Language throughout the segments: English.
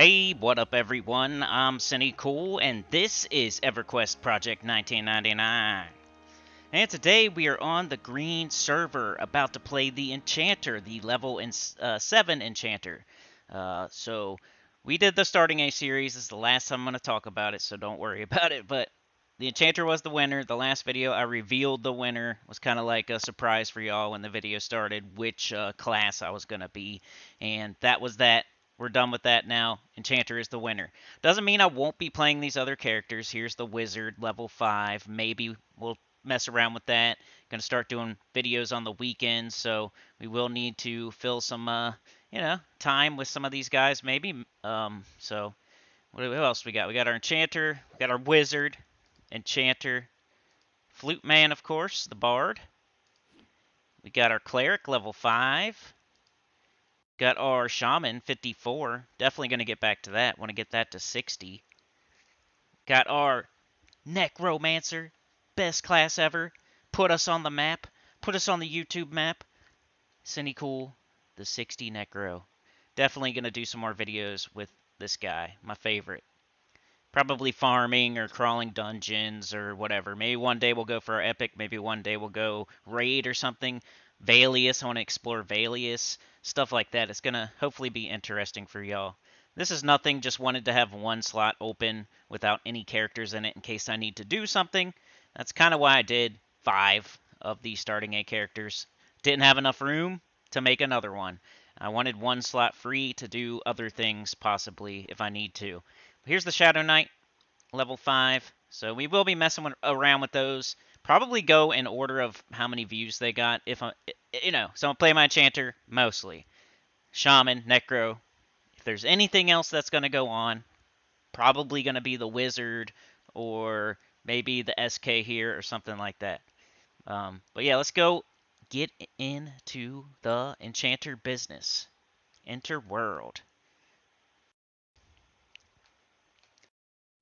Hey, what up everyone? I'm Sinnycool and this is EverQuest Project 1999. And today we are on the green server about to play the Enchanter, the level 7 Enchanter. So we did the starting A series. This is the last time I'm going to talk about it, so don't worry about it. But the Enchanter was the winner. The last video I revealed the winner. It was kind of like a surprise for y'all when the video started, which class I was going to be. And that was that. We're done with that now. Enchanter is the winner. Doesn't mean I won't be playing these other characters. Here's the Wizard, level 5. Maybe we'll mess around with that. Going to start doing videos on the weekends, so we will need to fill some, time with some of these guys, maybe. So what else we got? We got our Enchanter, we got our Wizard, Enchanter, Flute Man, of course, the Bard. We got our Cleric, level 5. Got our Shaman, 54. Definitely going to get back to that. Want to get that to 60. Got our Necromancer, best class ever. Put us on the map. Put us on the YouTube map. Sinnycool, the 60 Necro. Definitely going to do some more videos with this guy, my favorite. Probably farming or crawling dungeons or whatever. Maybe one day we'll go for our epic. Maybe one day we'll go raid or something. Valius, I want to explore Valius. Stuff like that. It's going to hopefully be interesting for y'all. This is nothing, just wanted to have one slot open without any characters in it in case I need to do something. That's kind of why I did 5 of these starting A characters. Didn't have enough room to make another one. I wanted one slot free to do other things possibly if I need to. Here's the Shadow Knight, level 5. So we will be messing around with those. Probably go in order of how many views they got. If I, so I'll play my Enchanter mostly. Shaman, Necro. If there's anything else that's going to go on, probably going to be the Wizard or maybe the SK here or something like that. But yeah, let's go get into the Enchanter business. Enter world.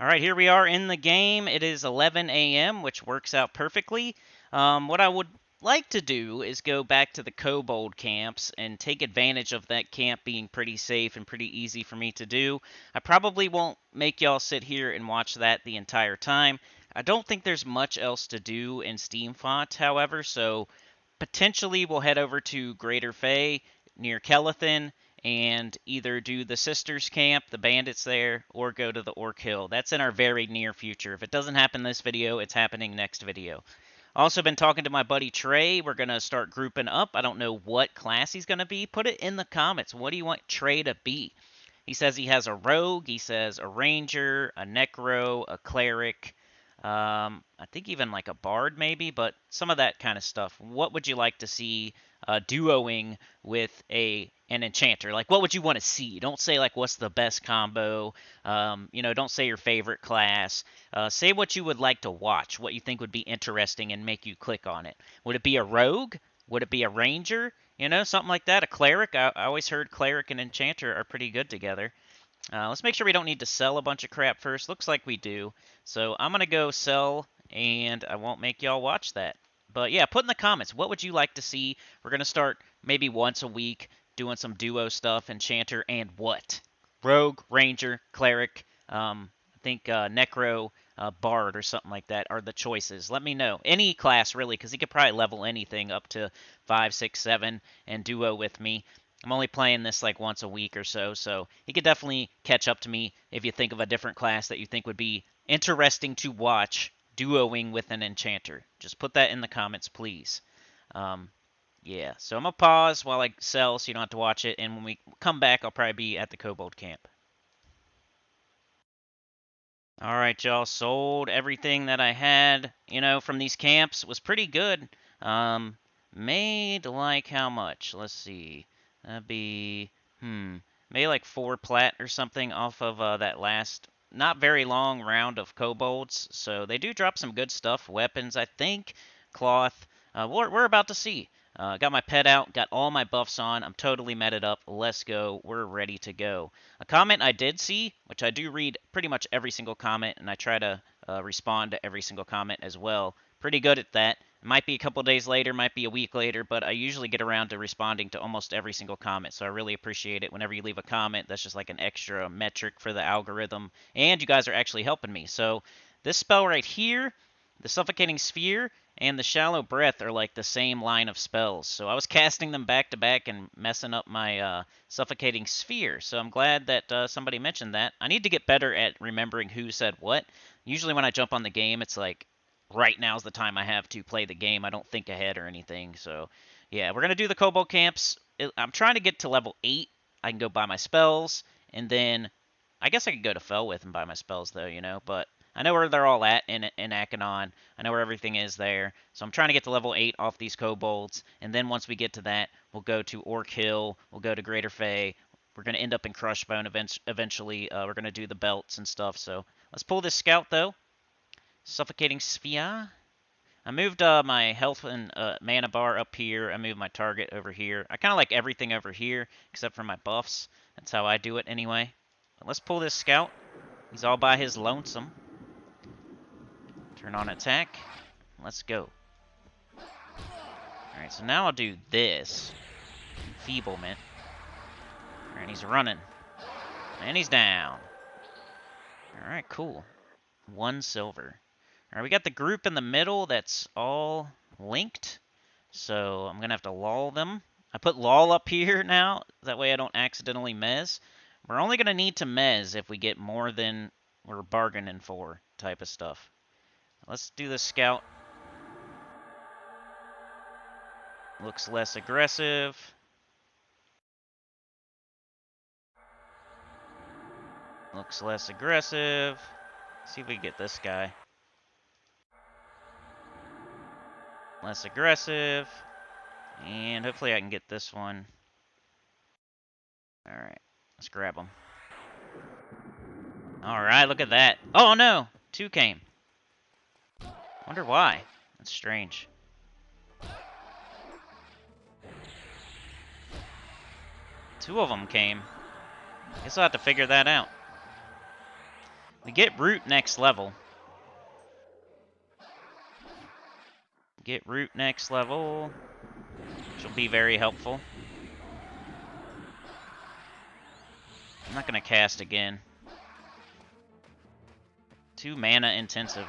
All right, here we are in the game. It is 11 a.m., which works out perfectly. What I would like to do is go back to the kobold camps and take advantage of that camp being pretty safe and pretty easy for me to do. I probably won't make y'all sit here and watch that the entire time. I don't think there's much else to do in Steamfont, however, so potentially we'll head over to Greater Fae near Kelethin and either do the Sisters Camp, the bandits there, or go to the Orc Hill. That's in our very near future. If it doesn't happen this video, it's happening next video. Also been talking to my buddy Trey. We're going to start grouping up. I don't know what class he's going to be. Put it in the comments. What do you want Trey to be? He says he has a rogue. He says a ranger, a necro, a cleric. I think even like a bard maybe, but some of that kind of stuff. What would you like to see duoing with an enchanter? Like, what would you want to see? Don't say like what's the best combo. Don't say your favorite class. Say what you would like to watch. What you think would be interesting and make you click on it. Would it be a rogue? Would it be a ranger? Something like that. A cleric. I always heard cleric and enchanter are pretty good together. Let's make sure we don't need to sell a bunch of crap first. Looks like we do. So I'm going to go sell, and I won't make y'all watch that. But yeah, put in the comments, what would you like to see? We're going to start maybe once a week doing some duo stuff, Enchanter and what? Rogue, Ranger, Cleric, I think Necro, Bard or something like that are the choices. Let me know. Any class, really, because he could probably level anything up to 5, 6, 7 and duo with me. I'm only playing this like once a week or so he could definitely catch up to me if you think of a different class that you think would be interesting to watch duoing with an enchanter. Just put that in the comments, please. Yeah, so I'm going to pause while I sell so you don't have to watch it, and when we come back, I'll probably be at the kobold camp. Alright, y'all, sold everything that I had, from these camps. It was pretty good. Made like how much? Let's see. That'd be, maybe like 4 plat or something off of that last, not very long round of kobolds. So they do drop some good stuff. Weapons, I think. Cloth. We're about to see. Got my pet out. Got all my buffs on. I'm totally meted up. Let's go. We're ready to go. A comment I did see, which I do read pretty much every single comment, and I try to respond to every single comment as well. Pretty good at that. It might be a couple days later, might be a week later, but I usually get around to responding to almost every single comment. So I really appreciate it. Whenever you leave a comment, that's just like an extra metric for the algorithm. And you guys are actually helping me. So this spell right here, the Suffocating Sphere, and the Shallow Breath are like the same line of spells. So I was casting them back to back and messing up my Suffocating Sphere. So I'm glad that somebody mentioned that. I need to get better at remembering who said what. Usually when I jump on the game, it's like right now's the time I have to play the game. I don't think ahead or anything. So, yeah, we're going to do the kobold camps. I'm trying to get to level 8. I can go buy my spells, and then I guess I could go to Felwith and buy my spells, though, you know, but I know where they're all at in Akanon. I know where everything is there. So I'm trying to get to level 8 off these kobolds, and then once we get to that, we'll go to Orc Hill, we'll go to Greater Fey. We're going to end up in Crushbone eventually. We're going to do the belts and stuff, so let's pull this scout, though. Suffocating Sphere. I moved my health and mana bar up here. I moved my target over here. I kind of like everything over here except for my buffs. That's how I do it anyway. But let's pull this scout. He's all by his lonesome. Turn on attack. Let's go. Alright, so now I'll do this. Enfeeblement. Alright, he's running. And he's down. Alright, cool. 1 silver. Alright, we got the group in the middle that's all linked. So I'm going to have to lull them. I put lull up here now. That way I don't accidentally mez. We're only going to need to mez if we get more than we're bargaining for type of stuff. Let's do the scout. Looks less aggressive. Looks less aggressive. See if we can get this guy. Less aggressive. And hopefully I can get this one. Alright, let's grab him. Alright, look at that. Oh no! 2 came. Wonder why. That's strange. Two of them came. Guess I'll have to figure that out. We get root next level. Get root next level, which will be very helpful. I'm not going to cast again. 2 mana intensive.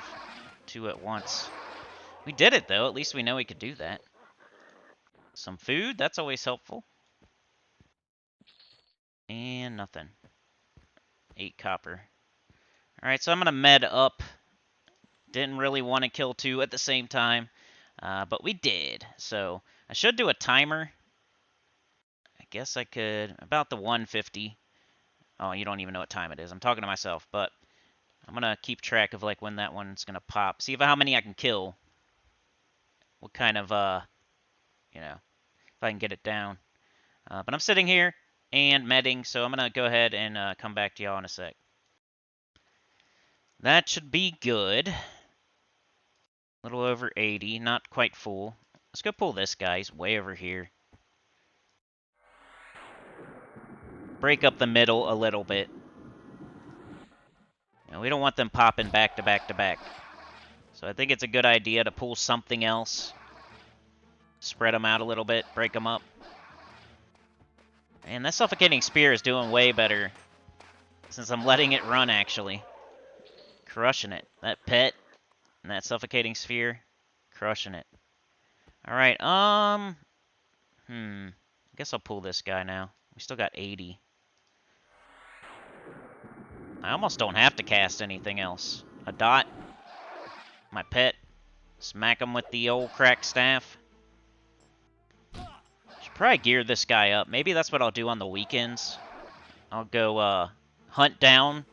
2 at once. We did it, though. At least we know we could do that. Some food. That's always helpful. And nothing. 8 copper. Alright, so I'm going to med up. Didn't really want to kill 2 at the same time. But we did. So I should do a timer. I guess I could. About the 150. Oh, you don't even know what time it is. I'm talking to myself. But I'm going to keep track of like when that one's going to pop. See how many I can kill. What kind of, you know, if I can get it down. But I'm sitting here and medding. So I'm going to go ahead and come back to y'all in a sec. That should be good. A little over 80. Not quite full. Let's go pull this guy. He's way over here. Break up the middle a little bit. You know, we don't want them popping back to back to back. So I think it's a good idea to pull something else. Spread them out a little bit. Break them up. And that Suffocating Spear is doing way better. Since I'm letting it run, actually. Crushing it. That pet and that Suffocating Sphere. Crushing it. Alright, I guess I'll pull this guy now. We still got 80. I almost don't have to cast anything else. A dot. My pet. Smack him with the old crack staff. Should probably gear this guy up. Maybe that's what I'll do on the weekends. I'll go hunt down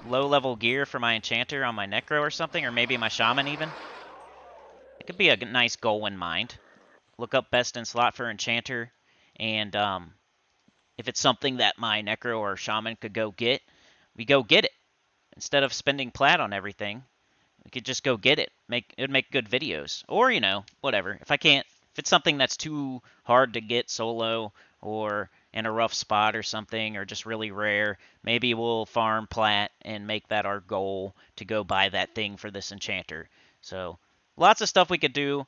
low-level gear for my enchanter on my necro or something, or maybe my shaman even. It could be a nice goal in mind. Look up best in slot for enchanter, and if it's something that my necro or shaman could go get, we go get it. Instead of spending plat on everything, we could just go get it. It would make good videos. Or, you know, whatever. If it's something that's too hard to get solo, or in a rough spot or something, or just really rare, maybe we'll farm plat and make that our goal to go buy that thing for this enchanter. So, lots of stuff we could do.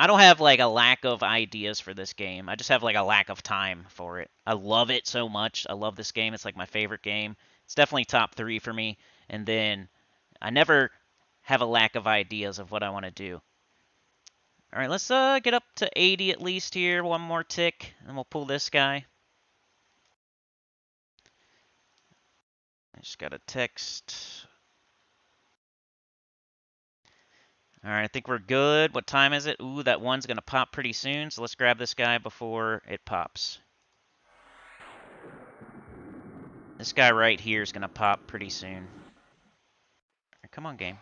I don't have like a lack of ideas for this game. I just have like a lack of time for it. I love it so much. I love this game. It's like my favorite game. It's definitely top 3 for me. And then I never have a lack of ideas of what I want to do. All right, let's get up to 80 at least here. One more tick, and we'll pull this guy. I just got a text. All right, I think we're good. What time is it? Ooh, that one's going to pop pretty soon, so let's grab this guy before it pops. This guy right here is going to pop pretty soon. Right, come on, game.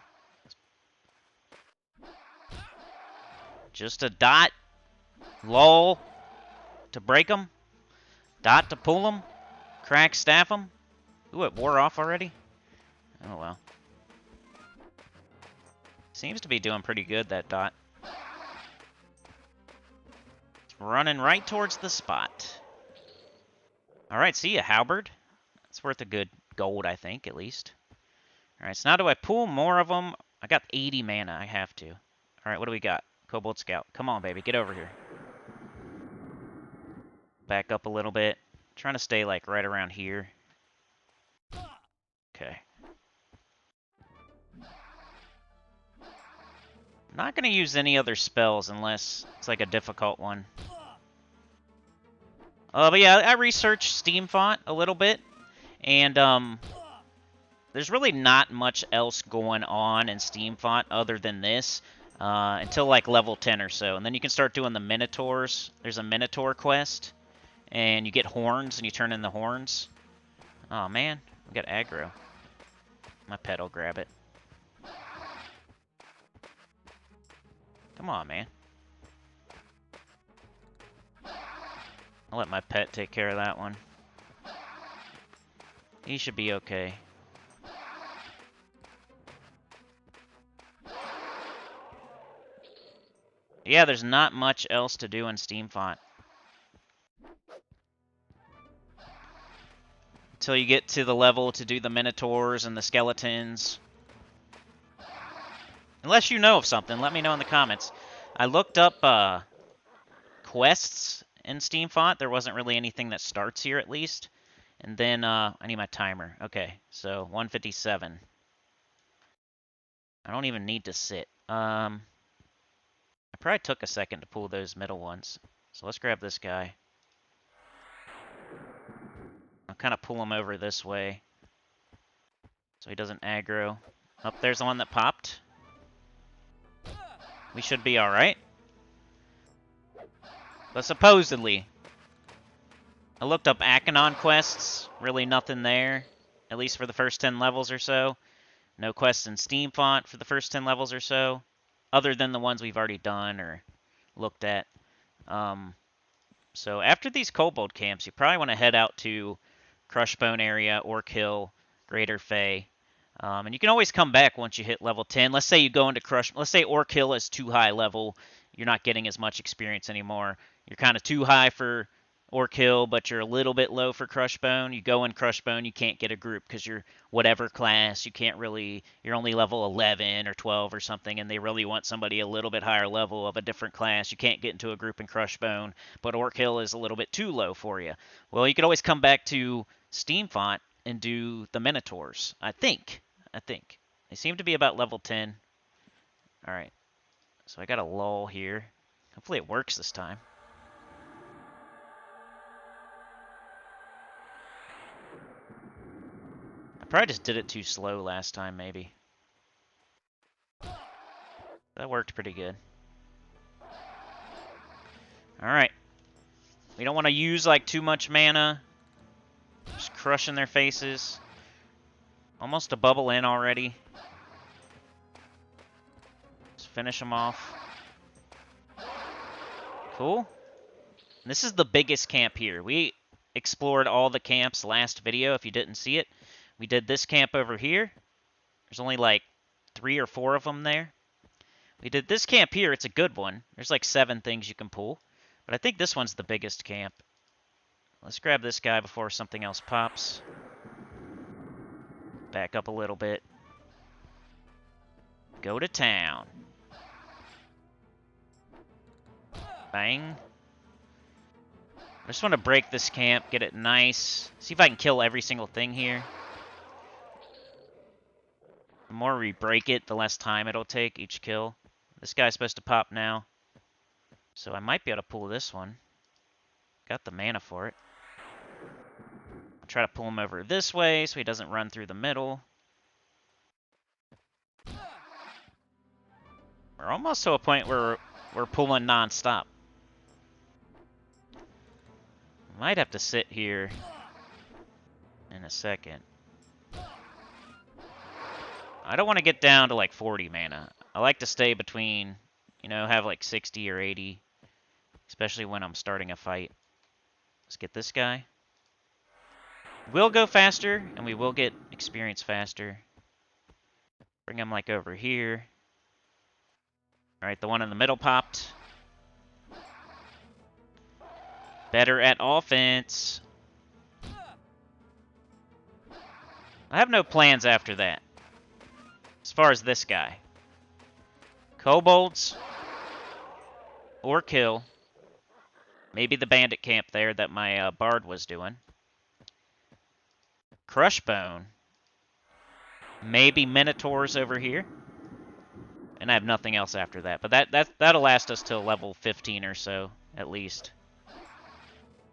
Just a dot. Lull to break him. Dot to pull him. Crack staff him. Ooh, it wore off already? Oh, well. Seems to be doing pretty good, that dot. It's running right towards the spot. Alright, see ya, halberd. It's worth a good gold, I think, at least. Alright, so now do I pull more of them? I got 80 mana, I have to. Alright, what do we got? Kobold Scout. Come on, baby, get over here. Back up a little bit. Trying to stay, like, right around here. Okay. I'm not going to use any other spells unless it's, like, a difficult one. But yeah, I researched Steam Font a little bit. And, there's really not much else going on in Steam Font other than this. Until like level 10 or so. And then you can start doing the Minotaurs. There's a Minotaur quest. And you get horns and you turn in the horns. Oh man, we got aggro. My pet will grab it. Come on, man. I'll let my pet take care of that one. He should be okay. Yeah, there's not much else to do in Steam Font. Until you get to the level to do the Minotaurs and the Skeletons. Unless you know of something, let me know in the comments. I looked up quests in Steam Font. There wasn't really anything that starts here, at least. And then, I need my timer. Okay, so 157. I don't even need to sit. I probably took a second to pull those middle ones. So let's grab this guy. I'll kind of pull him over this way so he doesn't aggro. Oh, there's the one that popped. We should be alright. But supposedly, I looked up Achenon quests. Really nothing there, at least for the first 10 levels or so. No quests in Steam Font for the first 10 levels or so, other than the ones we've already done or looked at. So after these kobold camps, you probably want to head out to Crushbone area, Orc Hill, Greater Fey. And you can always come back once you hit level 10. Let's say you go into let's say Orc Hill is too high level. You're not getting as much experience anymore. You're kind of too high for Orc Hill, but you're a little bit low for Crushbone. You go in Crushbone, you can't get a group because you're whatever class. You can't really, you're only level 11 or 12 or something, and they really want somebody a little bit higher level of a different class. You can't get into a group in Crushbone, but Orc Hill is a little bit too low for you. Well, you can always come back to Steam Font and do the Minotaurs, I think. They seem to be about level 10. Alright. So I got a lull here. Hopefully it works this time. I probably just did it too slow last time, maybe. That worked pretty good. Alright. We don't want to use like too much mana. Just crushing their faces. Almost a bubble in already. Let's finish them off. Cool. This is the biggest camp here. We explored all the camps last video, if you didn't see it. We did this camp over here. There's only like 3 or 4 of them there. We did this camp here. It's a good one. There's like 7 things you can pull. But I think this one's the biggest camp. Let's grab this guy before something else pops. Back up a little bit. Go to town. Bang. I just want to break this camp, get it nice. See if I can kill every single thing here. The more we break it, the less time it'll take each kill. This guy's supposed to pop now. So I might be able to pull this one. Got the mana for it. I'll try to pull him over this way so he doesn't run through the middle. We're almost to a point where we're pulling non-stop. Might have to sit here in a second. I don't want to get down to like 40 mana. I like to stay between, you know, have like 60 or 80. Especially when I'm starting a fight. Let's get this guy. We'll go faster, and we will get experience faster. Bring him like over here. Alright, the one in the middle popped. Better at offense. I have no plans after that. As far as this guy. Kobolds. Or kill. Maybe the bandit camp there that my bard was doing. Crushbone. Maybe minotaurs over here. And I have nothing else after that. But that'll last us till level 15 or so, at least.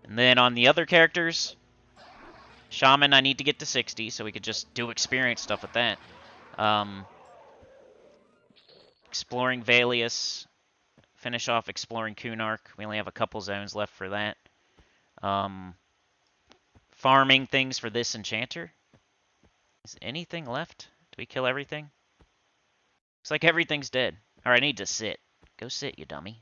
And then on the other characters, Shaman I need to get to 60, so we could just do experience stuff with that. Exploring Valius. Finish off exploring Kunark. We only have a couple zones left for that. Farming things for this enchanter. Is anything left? Do we kill everything? Looks like everything's dead. Alright, I need to sit. Go sit, you dummy.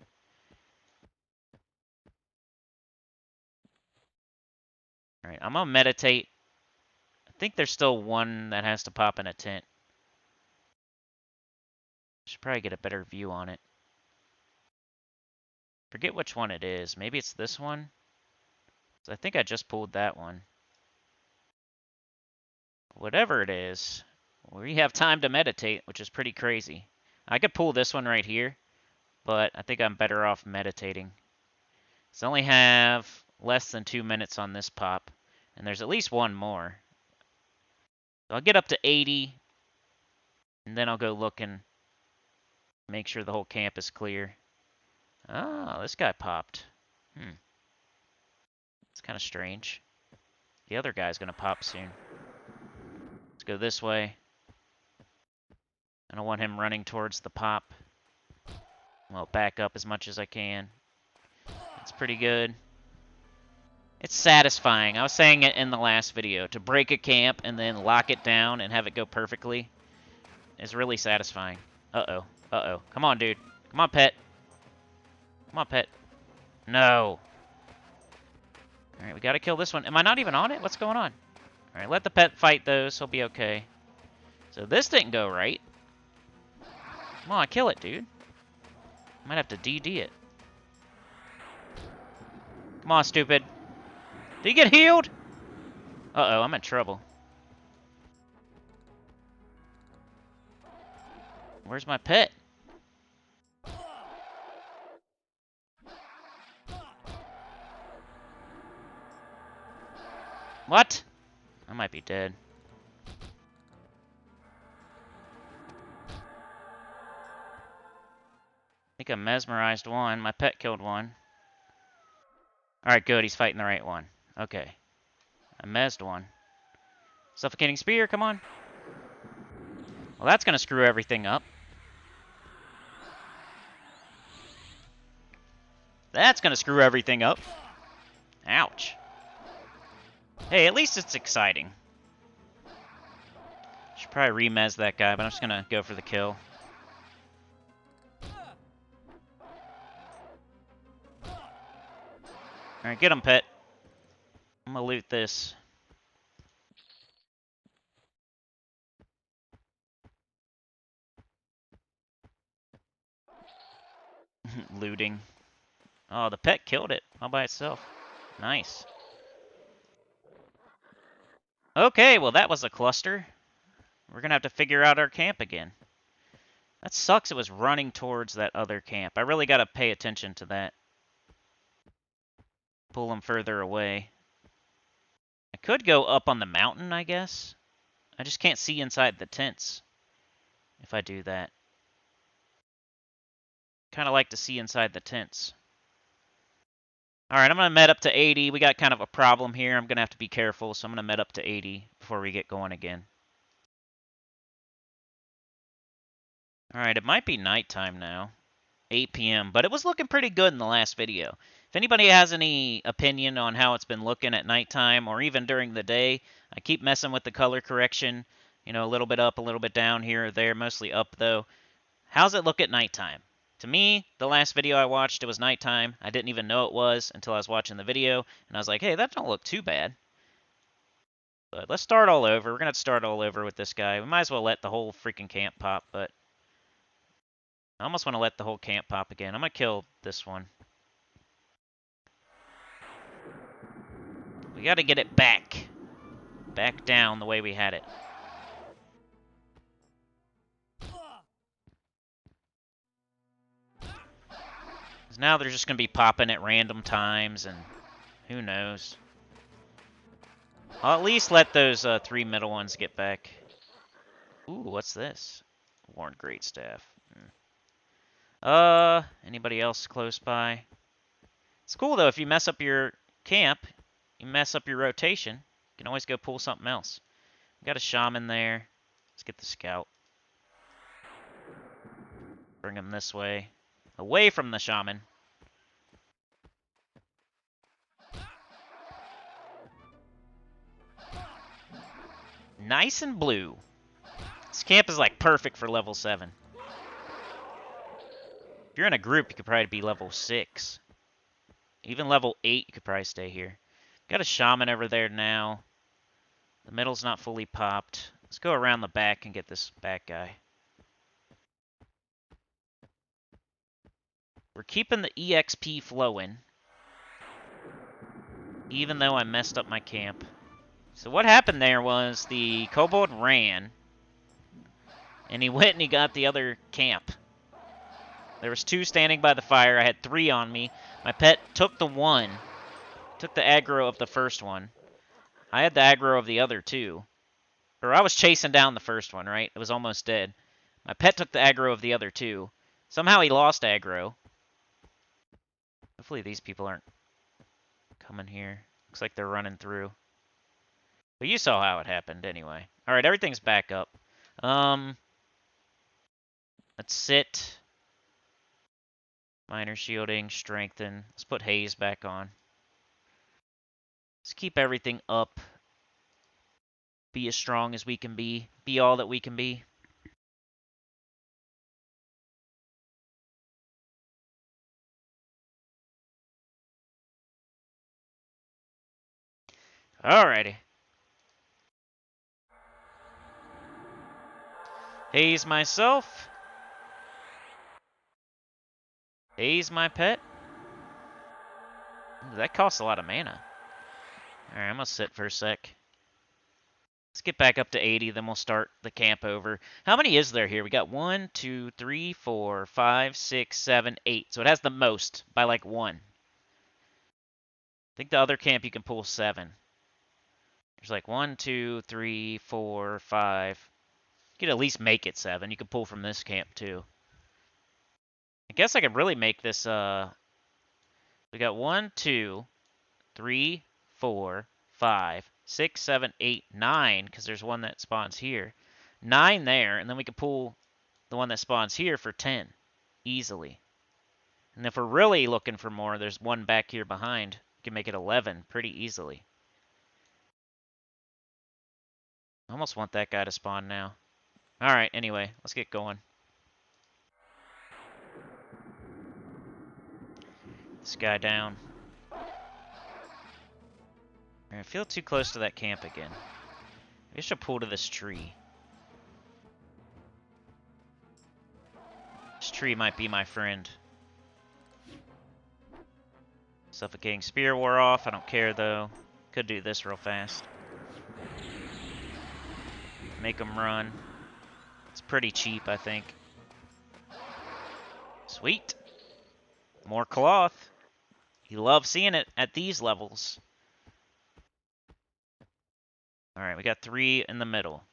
Alright, I'm gonna meditate. I think there's still one that has to pop in a tent. Should probably get a better view on it. Forget which one it is. Maybe it's this one? I think I just pulled that one. Whatever it is, we have time to meditate, which is pretty crazy. I could pull this one right here, but I think I'm better off meditating. So I only have less than 2 minutes on this pop, and there's at least one more. So I'll get up to 80, and then I'll go look and make sure the whole camp is clear. Oh, this guy popped. It's kind of strange. The other guy's going to pop soon. Let's go this way. I don't want him running towards the pop. Well, back up as much as I can. It's pretty good. It's satisfying. I was saying it in the last video. To break a camp and then lock it down and have it go perfectly is really satisfying. Uh-oh. Uh-oh. Come on, dude. Come on, pet. Come on, pet. No. Alright, we gotta kill this one. Am I not even on it? What's going on? Alright, let the pet fight those. He'll be okay. So this didn't go right. Come on, kill it, dude. Might have to DD it. Come on, stupid. Did he get healed? Uh-oh, I'm in trouble. Where's my pet? What? I might be dead. I think I mesmerized one. My pet killed one. Alright, good. He's fighting the right one. Okay. I mezzed one. Suffocating spear, come on. Well, that's going to screw everything up. That's going to screw everything up. Ouch. Hey, at least it's exciting. Should probably remez that guy, but I'm just going to go for the kill. Alright, get him, pet. I'm gonna loot this. Looting. Oh, the pet killed it all by itself. Nice. Okay, well that was a cluster. We're gonna have to figure out our camp again. That sucks it was running towards that other camp. I really gotta pay attention to that. pull them further away. I could go up on the mountain, I guess. I just can't see inside the tents if I do that. Kind of like to see inside the tents. All right, I'm going to med up to 80. We got kind of a problem here. I'm going to have to be careful, so I'm going to med up to 80 before we get going again. All right, it might be nighttime now. 8 p.m., but it was looking pretty good in the last video. If anybody has any opinion on how it's been looking at nighttime or even during the day, I keep messing with the color correction. You know, a little bit up, a little bit down here or there, mostly up though. How's it look at nighttime? To me, the last video I watched, it was nighttime. I didn't even know it was until I was watching the video, and I was like, hey, that don't look too bad. But let's start all over. We're going to start all over with this guy. We might as well let the whole freaking camp pop, but I almost want to let the whole camp pop again. I'm going to kill this one. We got to get it back. Back down the way we had it. Now they're just going to be popping at random times, and who knows. I'll at least let those 3 middle ones get back. Ooh, what's this? Worn Greatstaff. Anybody else close by? It's cool, though, if you mess up your camp, you mess up your rotation, you can always go pull something else. We got a shaman there. Let's get the scout. Bring him this way. Away from the shaman. Nice and blue. This camp is like perfect for level 7. If you're in a group, you could probably be level 6. Even level 8, you could probably stay here. Got a shaman over there now. The middle's not fully popped. Let's go around the back and get this back guy. We're keeping the EXP flowing, even though I messed up my camp. So what happened there was the kobold ran, and he went and he got the other camp. There was 2 standing by the fire. I had 3 on me. My pet took the one, took the aggro of the first one. I had the aggro of the other 2. Or I was chasing down the first one, right? It was almost dead. My pet took the aggro of the other 2. Somehow he lost aggro. Hopefully these people aren't coming here. Looks like they're running through. But you saw how it happened anyway. Alright, everything's back up. Let's sit. Minor shielding, strengthen. Let's put haze back on. Let's keep everything up. Be as strong as we can be. Be all that we can be. Alrighty. Haze myself. Haze my pet. Ooh, that costs a lot of mana. Alright, I'm gonna sit for a sec. Let's get back up to 80, then we'll start the camp over. How many is there here? We got 1, 2, 3, 4, 5, 6, 7, 8. So it has the most by like 1. I think the other camp you can pull 7. There's like 1, 2, 3, 4, 5. You could at least make it 7. You could pull from this camp too. I guess I could really make this, we got 1, 2, 3, 4, 5, 6, 7, 8, 9, because there's one that spawns here. 9 there, and then we could pull the one that spawns here for 10. Easily. And if we're really looking for more, there's one back here behind. We can make it 11 pretty easily. I almost want that guy to spawn now. Alright, anyway, let's get going. This guy down. I feel too close to that camp again. Maybe I should pull to this tree. This tree might be my friend. Suffocating spear wore off. I don't care though. Could do this real fast. Make them run. It's pretty cheap, I think. Sweet. More cloth. You love seeing it at these levels. Alright, we got 3 in the middle.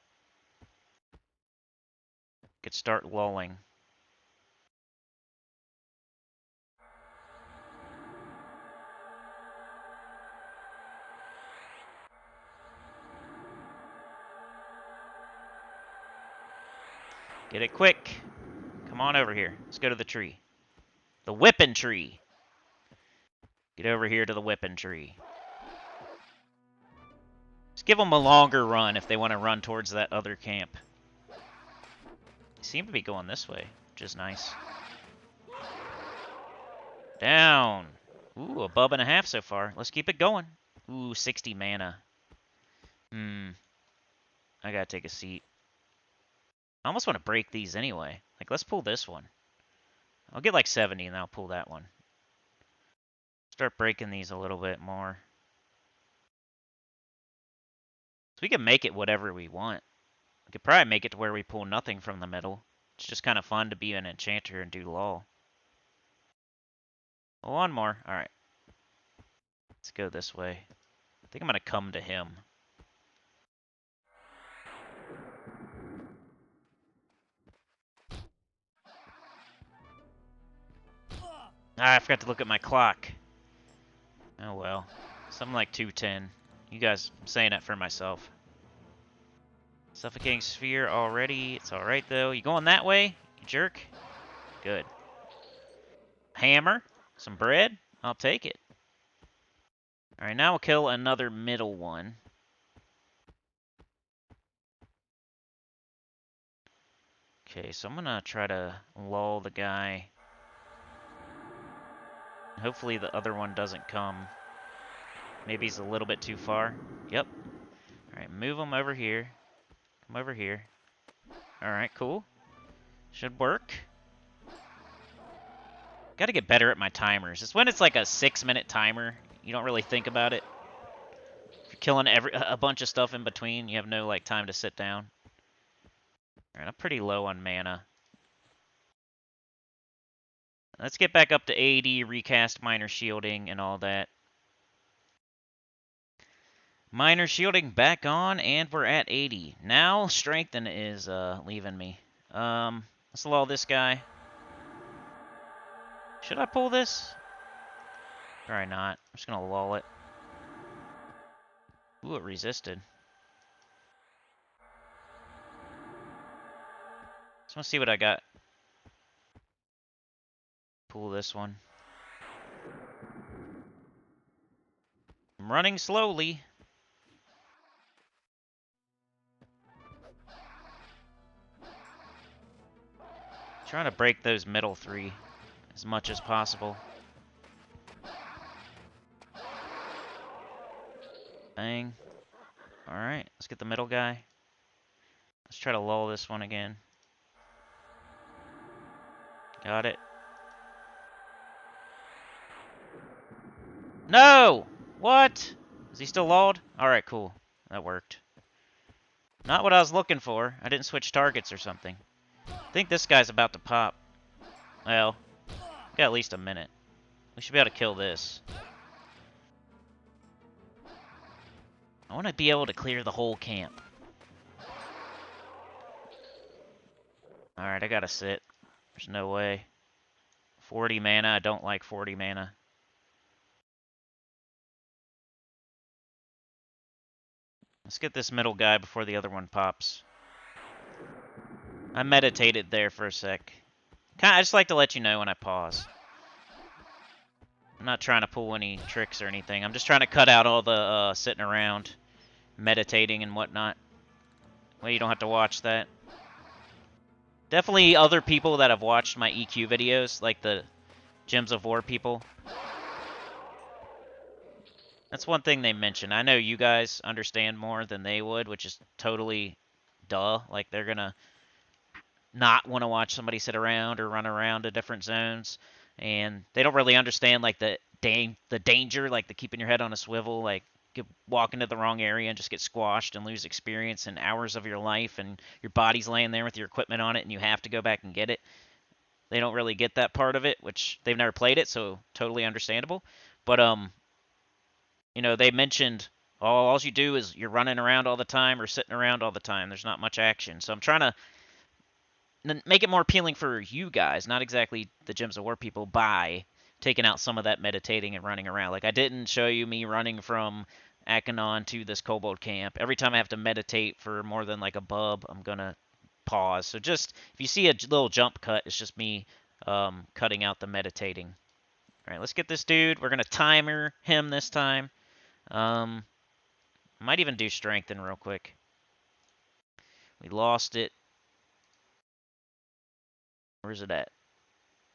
Could start lulling. Get it quick. Come on over here. Let's go to the tree. The whipping tree. Get over here to the whipping tree. Just give them a longer run if they want to run towards that other camp. They seem to be going this way, which is nice. Down. Ooh, a bub and a half so far. Let's keep it going. Ooh, 60 mana. I gotta take a seat. I almost want to break these anyway. Like, let's pull this one. I'll get like 70 and then I'll pull that one. Start breaking these a little bit more. So we can make it whatever we want. We could probably make it to where we pull nothing from the middle. It's just kind of fun to be an enchanter and do lull. One more. Alright. Let's go this way. I think I'm going to come to him. Ah, I forgot to look at my clock. Oh well. Something like 2:10. You guys, I'm saying that for myself. Suffocating sphere already. It's alright though. You going that way? You jerk? Good. Hammer. Some bread. I'll take it. Alright, now we'll kill another middle one. Okay, so I'm gonna try to lull the guy. Hopefully the other one doesn't come. Maybe he's a little bit too far. Yep. Alright, move him over here. Come over here. Alright, cool. Should work. Gotta get better at my timers. It's when it's like a 6-minute timer. You don't really think about it. If you're killing a bunch of stuff in between, you have no like time to sit down. Alright, I'm pretty low on mana. Let's get back up to 80, recast minor shielding and all that. Minor shielding back on, and we're at 80. Now strengthen is leaving me. Let's lull this guy. Should I pull this? Probably not. I'm just gonna lull it. Ooh, it resisted. Just wanna see what I got. Pull this one. I'm running slowly. Trying to break those middle 3 as much as possible. Bang. Alright, let's get the middle guy. Let's try to lull this one again. Got it. No! What? Is he still lulled? Alright, cool. That worked. Not what I was looking for. I didn't switch targets or something. I think this guy's about to pop. Well, we got at least a minute. We should be able to kill this. I want to be able to clear the whole camp. Alright, I gotta sit. There's no way. 40 mana. I don't like 40 mana. Let's get this middle guy before the other one pops. I meditated there for a sec. I just like to let you know when I pause. I'm not trying to pull any tricks or anything. I'm just trying to cut out all the sitting around, meditating and whatnot. Well, you don't have to watch that. Definitely other people that have watched my EQ videos, like the Gems of War people. That's one thing they mention. I know you guys understand more than they would, which is totally duh. Like, they're gonna not want to watch somebody sit around or run around to different zones, and they don't really understand like the danger, like the keeping your head on a swivel, like walk into the wrong area and just get squashed and lose experience and hours of your life, and your body's laying there with your equipment on it and you have to go back and get it. They don't really get that part of it, which they've never played it, so totally understandable. But you know, they mentioned, oh, all you do is you're running around all the time or sitting around all the time. There's not much action. So I'm trying to make it more appealing for you guys, not exactly the Gems of War people, by taking out some of that meditating and running around. Like, I didn't show you me running from Akanon to this kobold camp. Every time I have to meditate for more than like a bub, I'm gonna pause. So just, if you see a little jump cut, it's just me cutting out the meditating. All right, let's get this dude. We're gonna timer him this time. Might even do strengthen real quick. We lost it. Where's it at?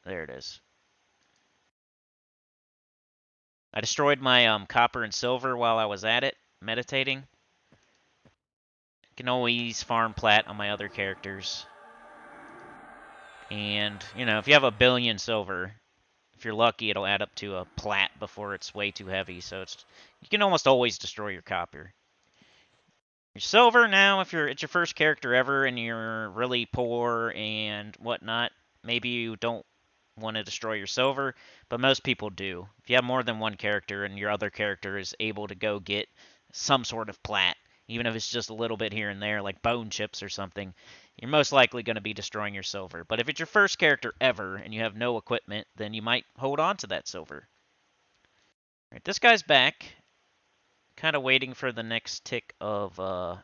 There it is. I destroyed my copper and silver while I was at it, meditating. I can always farm plat on my other characters. And, you know, if you have a billion silver, if you're lucky, it'll add up to a plat before it's way too heavy. So you can almost always destroy your copper. Your silver now, if it's your first character ever and you're really poor and whatnot, maybe you don't want to destroy your silver, but most people do. If you have more than one character and your other character is able to go get some sort of plat, even if it's just a little bit here and there, like bone chips or something, you're most likely going to be destroying your silver. But if it's your first character ever and you have no equipment, then you might hold on to that silver. All right, this guy's back. Kind of waiting for the next tick of the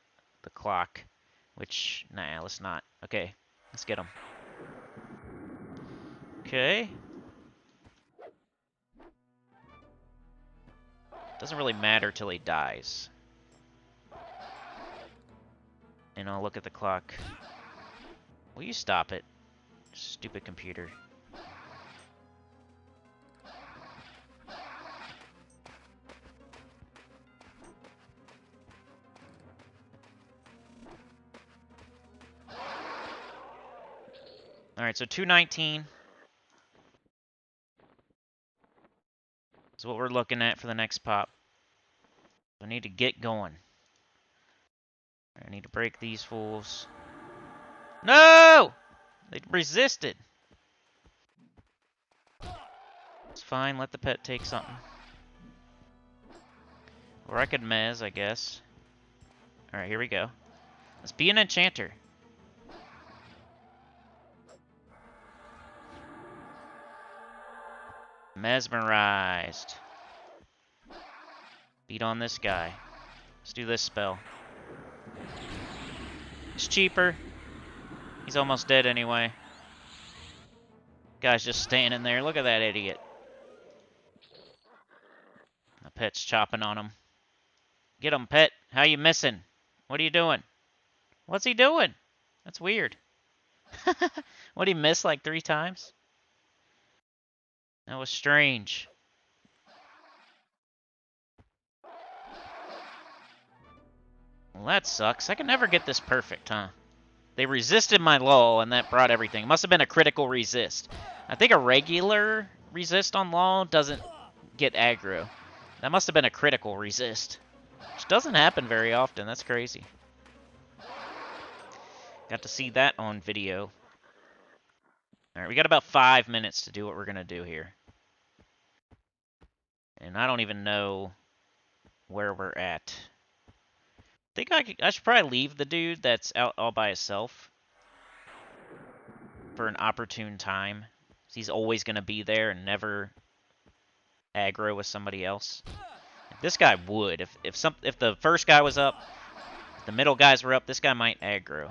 clock, which, nah, let's not. Okay, let's get him. Okay. Doesn't really matter till he dies. And I'll look at the clock. Will you stop it? Stupid computer. Alright, so 219 is what we're looking at for the next pop. I need to get going. I need to break these fools. No! They resisted. It's fine, let the pet take something. Or I could mez, I guess. Alright, here we go. Let's be an enchanter. Mesmerized. Beat on this guy. Let's do this spell. It's cheaper. He's almost dead anyway. Guy's just standing there. Look at that idiot. The pet's chopping on him. Get him, pet. How you missing? What are you doing? What's he doing? That's weird. What, he missed like 3 times? That was strange. Well, that sucks. I can never get this perfect, huh? They resisted my lull, and that brought everything. It must have been a critical resist. I think a regular resist on lull doesn't get aggro. That must have been a critical resist, which doesn't happen very often. That's crazy. Got to see that on video. Alright, we got about 5 minutes to do what we're going to do here. And I don't even know where we're at. I think I should probably leave the dude that's out all by himself for an opportune time. He's always going to be there and never aggro with somebody else. This guy would. If the first guy was up, if the middle guys were up, this guy might aggro.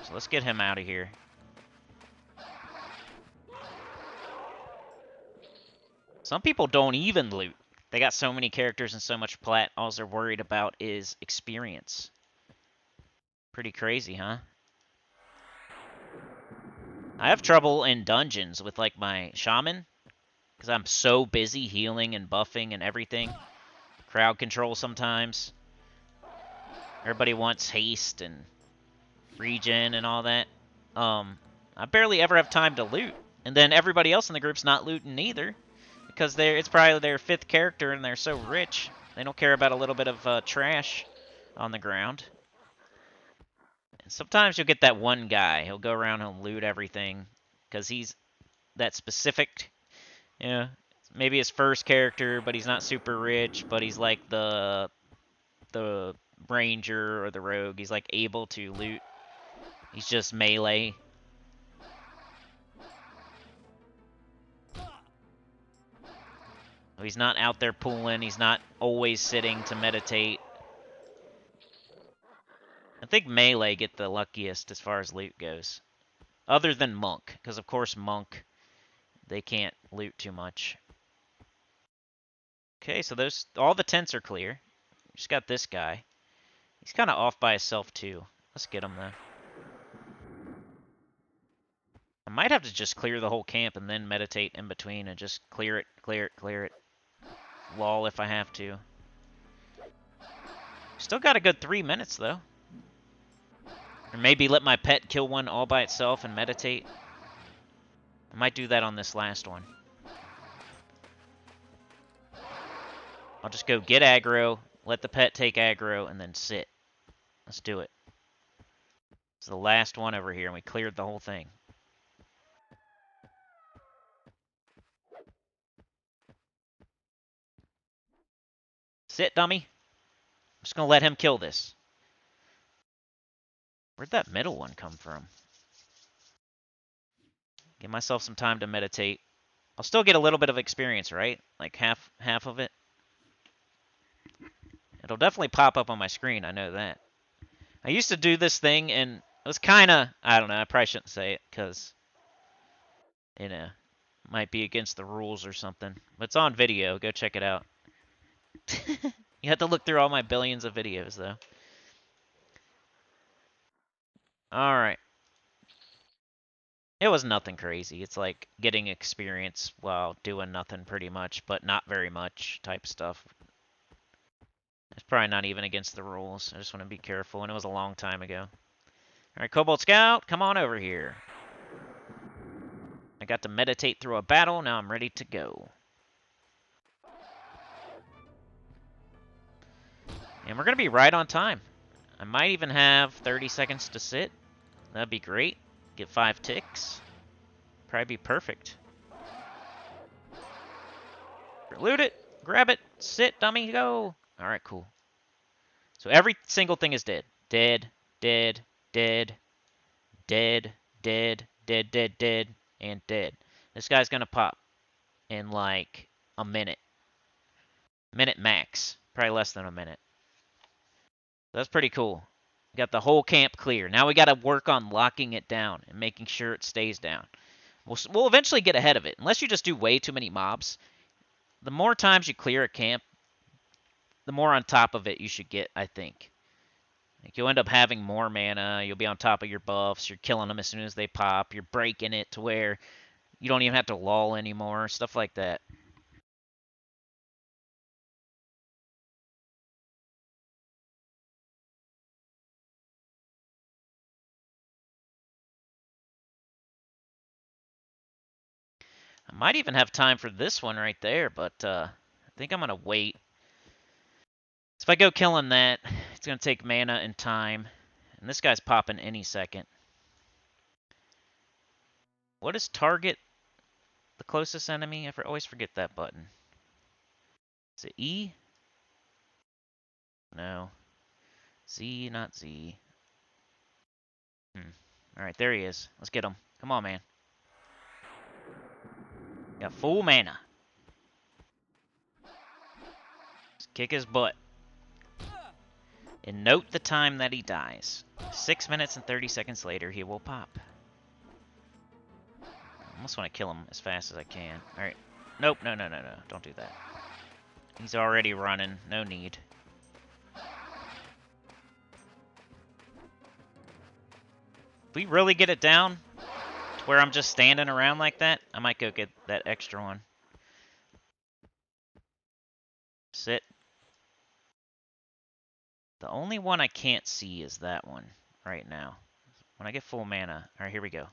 So let's get him out of here. Some people don't even loot. They got so many characters and so much plat, all they're worried about is experience. Pretty crazy, huh? I have trouble in dungeons with, like, my shaman, because I'm so busy healing and buffing and everything. Crowd control sometimes. Everybody wants haste and regen and all that. I barely ever have time to loot. And then everybody else in the group's not looting either, because it's probably their 5th character and they're so rich. They don't care about a little bit of trash on the ground. And sometimes you'll get that one guy. He'll go around and loot everything because he's that specific. You know, maybe his first character, but he's not super rich, but he's like the ranger or the rogue. He's like able to loot. He's just melee. He's not out there pulling. He's not always sitting to meditate. I think melee get the luckiest as far as loot goes. Other than monk, because of course monk, they can't loot too much. Okay, so those all the tents are clear. Just got this guy. He's kind of off by himself too. Let's get him though. I might have to just clear the whole camp and then meditate in between and just clear it, clear it, clear it. Lol if I have to. Still got a good 3 minutes though. Or maybe let my pet kill one all by itself and meditate. I might do that on this last one. I'll just go get aggro, let the pet take aggro, and then sit. Let's do it. It's the last one over here, and we cleared the whole thing. Sit, dummy. I'm just going to let him kill this. Where'd that middle one come from? Give myself some time to meditate. I'll still get a little bit of experience, right? Like half of it. It'll definitely pop up on my screen, I know that. I used to do this thing, and it was kind of, I don't know, I probably shouldn't say it, because, you know, might be against the rules or something. But it's on video, go check it out. You have to look through all my billions of videos, though. Alright. It was nothing crazy. It's like getting experience while doing nothing pretty much, but not very much type stuff. It's probably not even against the rules. I just want to be careful, and it was a long time ago. Alright, Kobold Scout, come on over here. I got to meditate through a battle, now I'm ready to go. And we're going to be right on time. I might even have 30 seconds to sit. That'd be great. Get 5 ticks. Probably be perfect. Loot it. Grab it. Sit, dummy. Go. Alright, cool. So every single thing is dead. Dead, dead, dead, dead, dead, dead, dead, dead, and dead. This guy's going to pop in like a minute. Minute max. Probably less than a minute. That's pretty cool. Got the whole camp clear. Now we got to work on locking it down and making sure it stays down. We'll eventually get ahead of it. Unless you just do way too many mobs. The more times you clear a camp, the more on top of it you should get, I think. Like you'll end up having more mana. You'll be on top of your buffs. You're killing them as soon as they pop. You're breaking it to where you don't even have to lull anymore. Stuff like that. I might even have time for this one right there, but I think I'm going to wait. So if I go killing that, it's going to take mana and time. And this guy's popping any second. What is target the closest enemy? I always forget that button. Is it E? No. Z, not Z. Alright, there he is. Let's get him. Come on, man. Got full mana. Let's kick his butt. And note the time that he dies. 6 minutes and 30 seconds later, he will pop. I almost want to kill him as fast as I can. Alright. Nope, no. Don't do that. He's already running. No need. If we really get it down to where I'm just standing around like that, I might go get that extra one. Sit. The only one I can't see is that one right now. When I get full mana. Alright, here we go.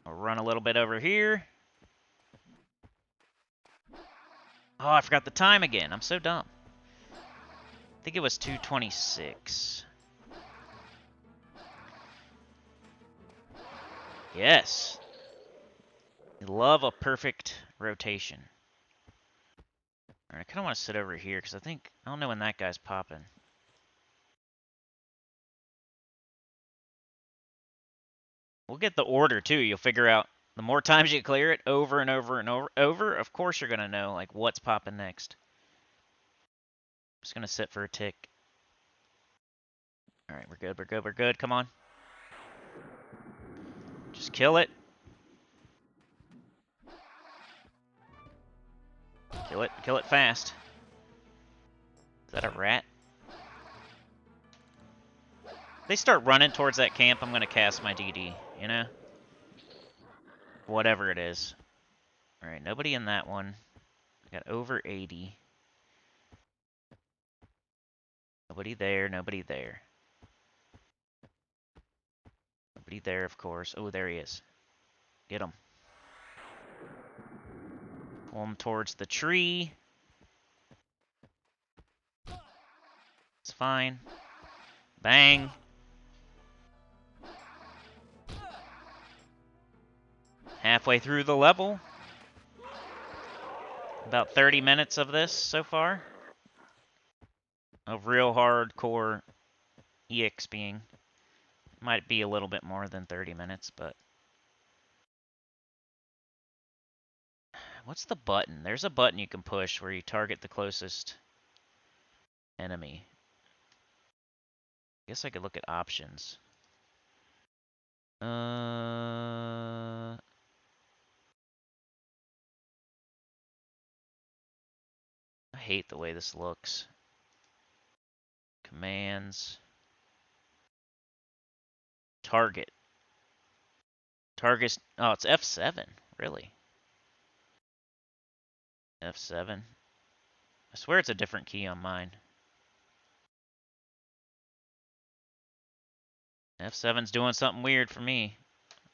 I'll run a little bit over here. Oh, I forgot the time again. I'm so dumb. I think it was 2:26. Yes. You love a perfect rotation. All right, I kind of want to sit over here because I don't know when that guy's popping. We'll get the order too. You'll figure out the more times you clear it over and over and over, of course you're going to know like what's popping next. Just going to sit for a tick. All right, we're good, we're good, we're good. Come on. Just kill it. Kill it fast. Is that a rat? If they start running towards that camp, I'm going to cast my DD, you know? Whatever it is. All right, nobody in that one. I got over 80. Nobody there, nobody there. Nobody there, of course. Oh, there he is. Get him. Pull him towards the tree. It's fine. Bang. Halfway through the level. About 30 minutes of this so far. Of real hardcore EXPing. Might be a little bit more than 30 minutes, but... What's the button? There's a button you can push where you target the closest enemy. I guess I could look at options. I hate the way this looks. Commands. Target. Target. Oh, it's F7. Really? F7. I swear it's a different key on mine. F7's doing something weird for me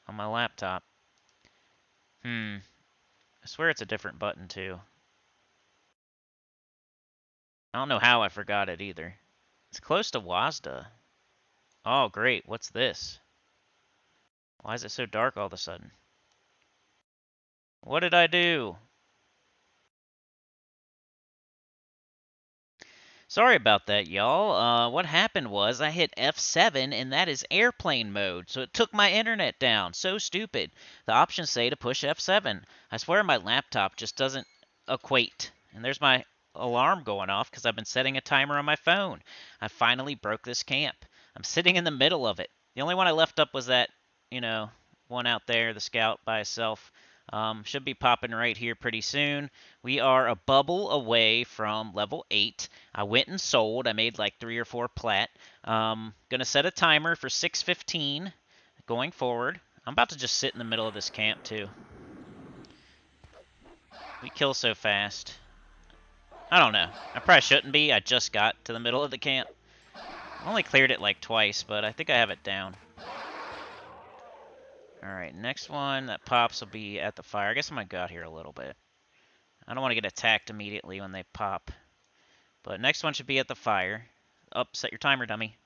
on my laptop. I swear it's a different button too. I don't know how I forgot it either. It's close to WASDA. Oh, great. What's this? Why is it so dark all of a sudden? What did I do? Sorry about that, y'all. What happened was I hit F7, and that is airplane mode, so it took my internet down. So stupid. The options say to push F7. I swear my laptop just doesn't equate. And there's my alarm going off because I've been setting a timer on my phone. I finally broke this camp. I'm sitting in the middle of it. The only one I left up was that, one out there, the scout by itself. Should be popping right here pretty soon. We are a bubble away from level 8. I went and sold. I made like 3 or 4 plat. Gonna set a timer for 6:15 going forward. I'm about to just sit in the middle of this camp too. We kill so fast. I don't know. I probably shouldn't be. I just got to the middle of the camp. I only cleared it like twice, but I think I have it down. Alright, next one that pops will be at the fire. I guess I'm going to go out here a little bit. I don't want to get attacked immediately when they pop. But next one should be at the fire. Set your timer, dummy.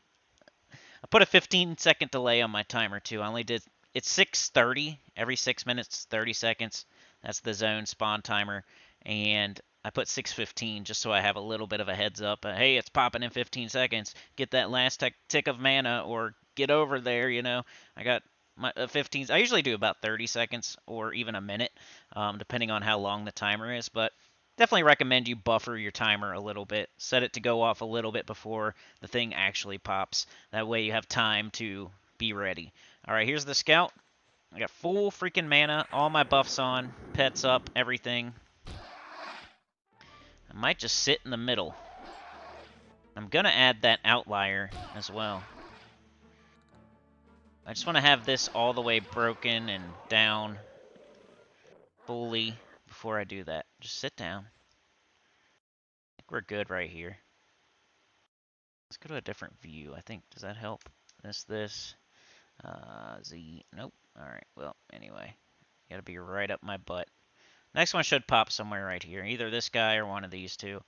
I put a 15-second delay on my timer, too. I only did... It's 6:30. Every 6 minutes, 30 seconds. That's the zone spawn timer. And I put 6:15 just so I have a little bit of a heads up. Hey, it's popping in 15 seconds. Get that last tick of mana or get over there, I got... My 15. I usually do about 30 seconds or even a minute, depending on how long the timer is. But definitely recommend you buffer your timer a little bit. Set it to go off a little bit before the thing actually pops. That way you have time to be ready. All right, here's the scout. I got full freaking mana, all my buffs on, pets up, everything. I might just sit in the middle. I'm gonna add that outlier as well. I just want to have this all the way broken and down fully before I do that. Just sit down. I think we're good right here. Let's go to a different view. I think, does that help? This. Z. Nope. Alright, well, anyway. Gotta be right up my butt. Next one should pop somewhere right here. Either this guy or one of these two.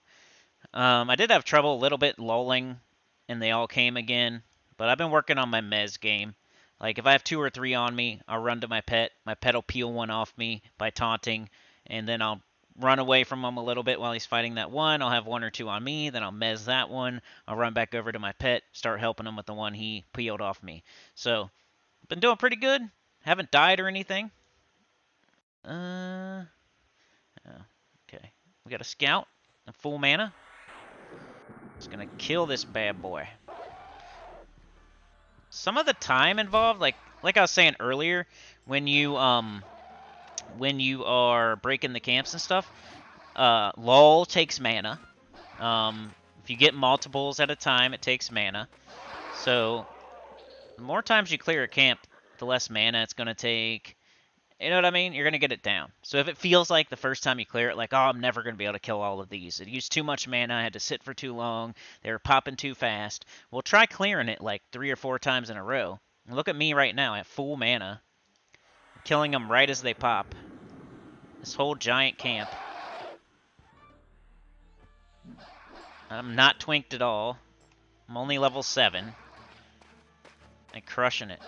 I did have trouble a little bit lulling, and they all came again. But I've been working on my mez game. Like, if I have 2 or 3 on me, I'll run to my pet. My pet will peel one off me by taunting, and then I'll run away from him a little bit while he's fighting that one. I'll have 1 or 2 on me, then I'll mez that one. I'll run back over to my pet, start helping him with the one he peeled off me. So, been doing pretty good. Haven't died or anything. Oh, okay. We got a scout and full mana. Just gonna kill this bad boy. Some of the time involved, like I was saying earlier, when you are breaking the camps and stuff, lull takes mana. If you get multiples at a time, it takes mana. So the more times you clear a camp, the less mana it's gonna take. You know what I mean? You're gonna get it down. So if it feels like the first time you clear it, like, oh, I'm never gonna be able to kill all of these. It used too much mana. I had to sit for too long. They were popping too fast. Well, try clearing it like 3 or 4 times in a row. And look at me right now at full mana, killing them right as they pop. This whole giant camp. I'm not twinked at all. I'm only level 7. And crushing it.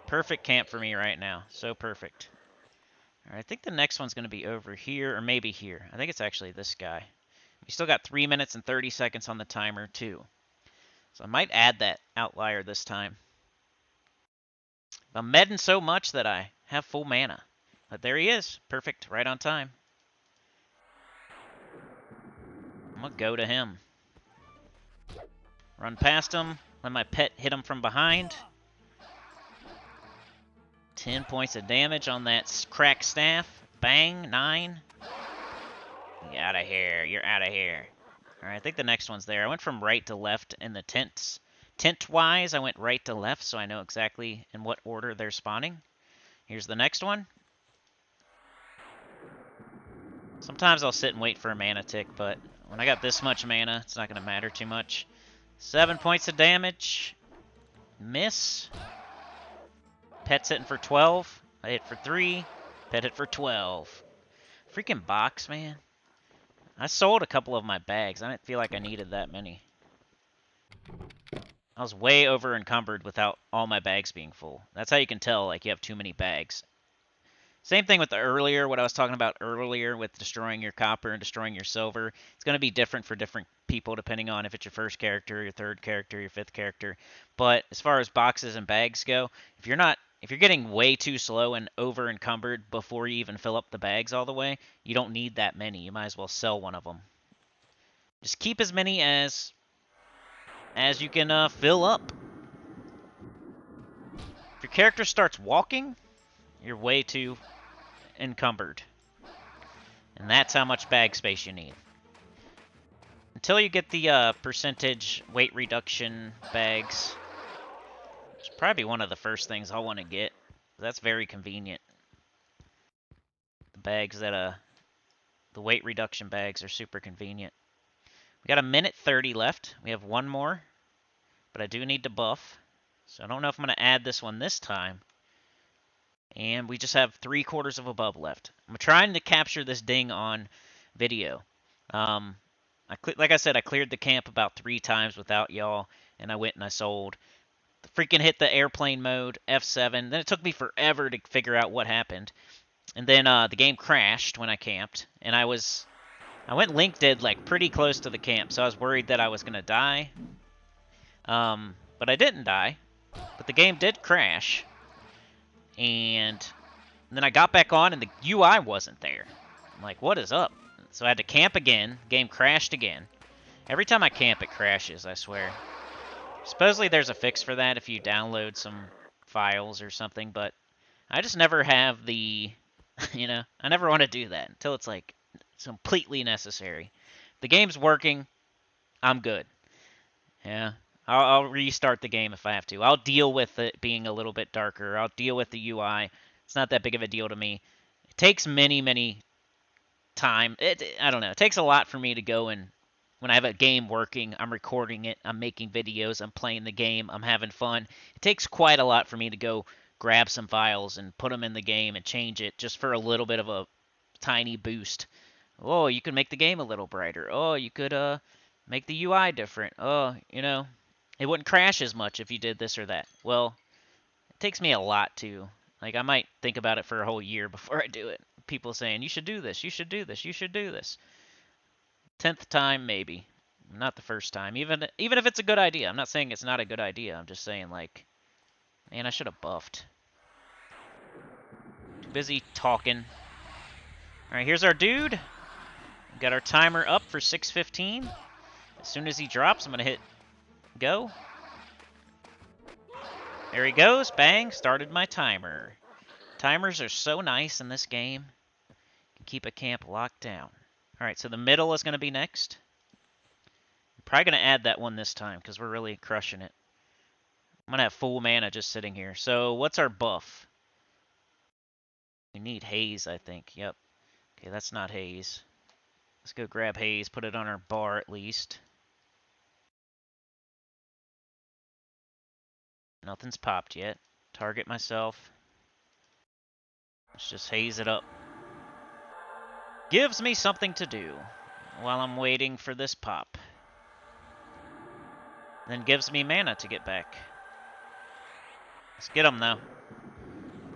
Perfect camp for me right now. So perfect. Alright, I think the next one's going to be over here, or maybe here. I think it's actually this guy. We still got 3 minutes and 30 seconds on the timer, too. So I might add that outlier this time. I'm medding so much that I have full mana. But there he is. Perfect. Right on time. I'm going to go to him. Run past him. Let my pet hit him from behind. 10 points of damage on that cracked staff. Bang. 9. Get out of here. You're out of here. Alright, I think the next one's there. I went from right to left in the tents. Tent-wise, I went right to left, so I know exactly in what order they're spawning. Here's the next one. Sometimes I'll sit and wait for a mana tick, but when I got this much mana, it's not going to matter too much. 7 points of damage. Miss. Pet's hitting for 12. I hit for 3. Pet hit for 12. Freaking box, man. I sold a couple of my bags. I didn't feel like I needed that many. I was way over encumbered without all my bags being full. That's how you can tell, like, you have too many bags. Same thing with the earlier, what I was talking about earlier with destroying your copper and destroying your silver. It's going to be different for different people depending on if it's your first character, your third character, your fifth character. But as far as boxes and bags go, if you're getting way too slow and over encumbered before you even fill up the bags all the way, you don't need that many. You might as well sell one of them. Just keep as many as you can fill up. If your character starts walking, you're way too encumbered. And that's how much bag space you need. Until you get the percentage weight reduction bags, which will probably be one of the first things I'll want to get. That's very convenient. The bags that the weight reduction bags are super convenient. We got 1:30 left. We have one more, but I do need to buff. So I don't know if I'm going to add this one this time. And we just have 3/4 of a bub left. I'm trying to capture this ding on video. Like I said, I cleared the camp about 3 times without y'all, and I went and I sold. Freaking hit the airplane mode, F7. Then it took me forever to figure out what happened. And then the game crashed when I camped, and I went link dead like pretty close to the camp, so I was worried that I was gonna die. But I didn't die. But the game did crash. And then I got back on and the UI wasn't there. I'm like, what is up? So I had to camp again. Game crashed again. Every time I camp, it crashes, I swear. Supposedly there's a fix for that if you download some files or something, but I just never have the, I never want to do that until it's like completely necessary. If the game's working, I'm good. Yeah. I'll restart the game if I have to. I'll deal with it being a little bit darker. I'll deal with the UI. It's not that big of a deal to me. It takes many time. I don't know. It takes a lot for me to go and when I have a game working, I'm recording it, I'm making videos, I'm playing the game, I'm having fun. It takes quite a lot for me to go grab some files and put them in the game and change it just for a little bit of a tiny boost. Oh, you could make the game a little brighter. Oh, you could make the UI different. Oh, it wouldn't crash as much if you did this or that. Well, takes me a lot to. Like, I might think about it for a whole year before I do it. People saying, you should do this, you should do this, you should do this. 10th time, maybe. Not the first time. Even if it's a good idea. I'm not saying it's not a good idea. I'm just saying, like, man, I should have buffed. Too busy talking. Alright, here's our dude. We got our timer up for 6:15. As soon as he drops, I'm going to hit go. There he goes. Bang. Started my timer. Timers are so nice in this game. You can keep a camp locked down. Alright, so the middle is going to be next. I'm probably going to add that one this time because we're really crushing it. I'm going to have full mana just sitting here. So what's our buff? We need haze, I think. Yep. Okay, that's not haze. Let's go grab haze, put it on our bar at least. Nothing's popped yet. Target myself. Let's just haze it up. Gives me something to do while I'm waiting for this pop. Then gives me mana to get back. Let's get them, though.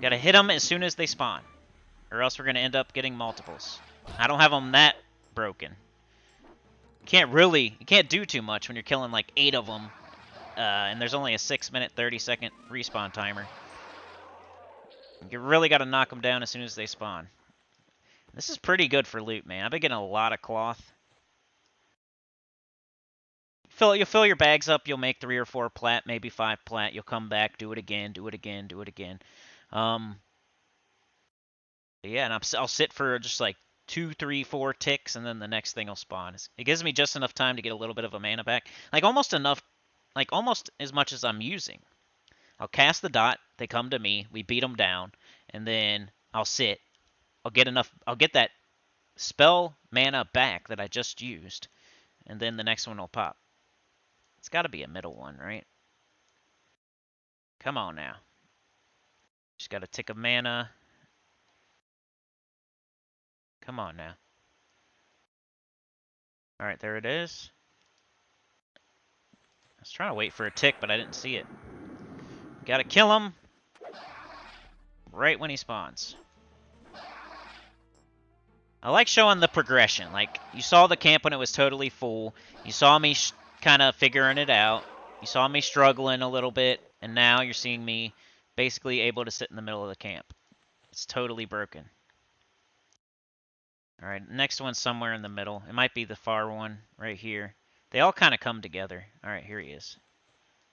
Gotta hit them as soon as they spawn, or else we're gonna end up getting multiples. I don't have them that broken. You can't do too much when you're killing like 8 of them, and there's only a 6-minute, 30-second respawn timer. You really gotta knock them down as soon as they spawn. This is pretty good for loot, man. I've been getting a lot of cloth. You'll fill your bags up. You'll make 3 or 4 plat, maybe 5 plat. You'll come back, do it again, do it again, do it again. Yeah, and I'll sit for just like 2, 3, 4 ticks, and then the next thing will spawn. It gives me just enough time to get a little bit of a mana back. Like almost enough, like almost as much as I'm using. I'll cast the dot. They come to me. We beat them down, and then I'll sit. I'll get that spell mana back that I just used, and then the next one will pop. It's got to be a middle one, right? Come on now. Just got a tick of mana. Come on now. Alright, there it is. I was trying to wait for a tick, but I didn't see it. Gotta kill him right when he spawns. I like showing the progression. Like, you saw the camp when it was totally full. You saw me kind of figuring it out. You saw me struggling a little bit, and now you're seeing me basically able to sit in the middle of the camp. It's totally broken. Alright, next one's somewhere in the middle. It might be the far one right here. They all kind of come together. Alright, here he is.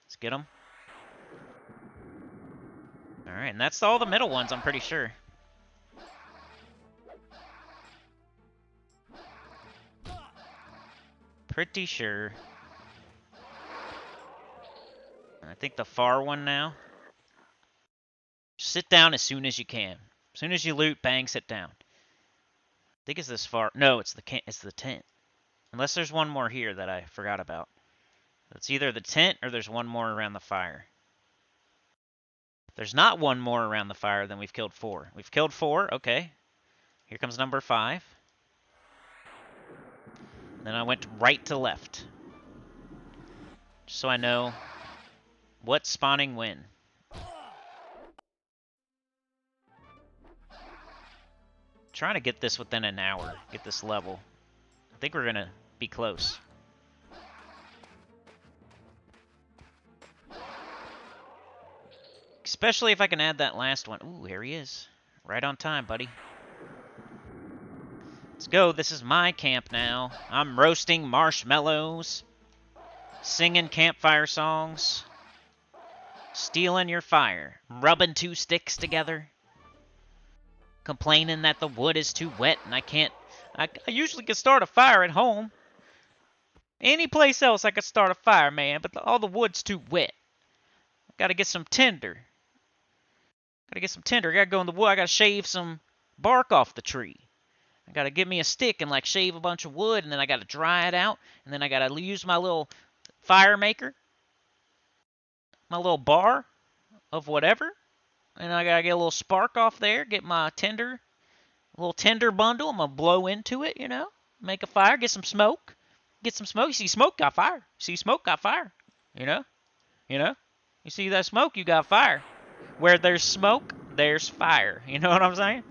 Let's get him. Alright, and that's all the middle ones, I'm pretty sure. Pretty sure. I think the far one now. Sit down as soon as you can. As soon as you loot, bang, sit down. I think it's this far. No, it's the tent. Unless there's one more here that I forgot about. It's either the tent or there's one more around the fire. If there's not one more around the fire, then we've killed 4. We've killed 4, okay. Here comes number 5. Then I went right to left. Just so I know what's spawning when. Trying to get this within an hour. Get this level. I think we're going to be close. Especially if I can add that last one. Ooh, here he is. Right on time, buddy. Let's go. This is my camp now. I'm roasting marshmallows. Singing campfire songs. Stealing your fire. Rubbing 2 sticks together. Complaining that the wood is too wet and I can't... I usually can start a fire at home. Any place else I could start a fire, man, but all the wood's too wet. I gotta get some tinder. I gotta go in the wood. I gotta shave some bark off the tree. I gotta get me a stick and like shave a bunch of wood, and then I gotta dry it out, and then I gotta use my little fire maker, my little bar of whatever, and I gotta get a little spark off there, get my tinder, a little tinder bundle. I'm gonna blow into it, you know, make a fire, get some smoke. You see smoke, got fire. You see smoke, got fire. You know. You see that smoke, you got fire. Where there's smoke, there's fire. You know what I'm saying?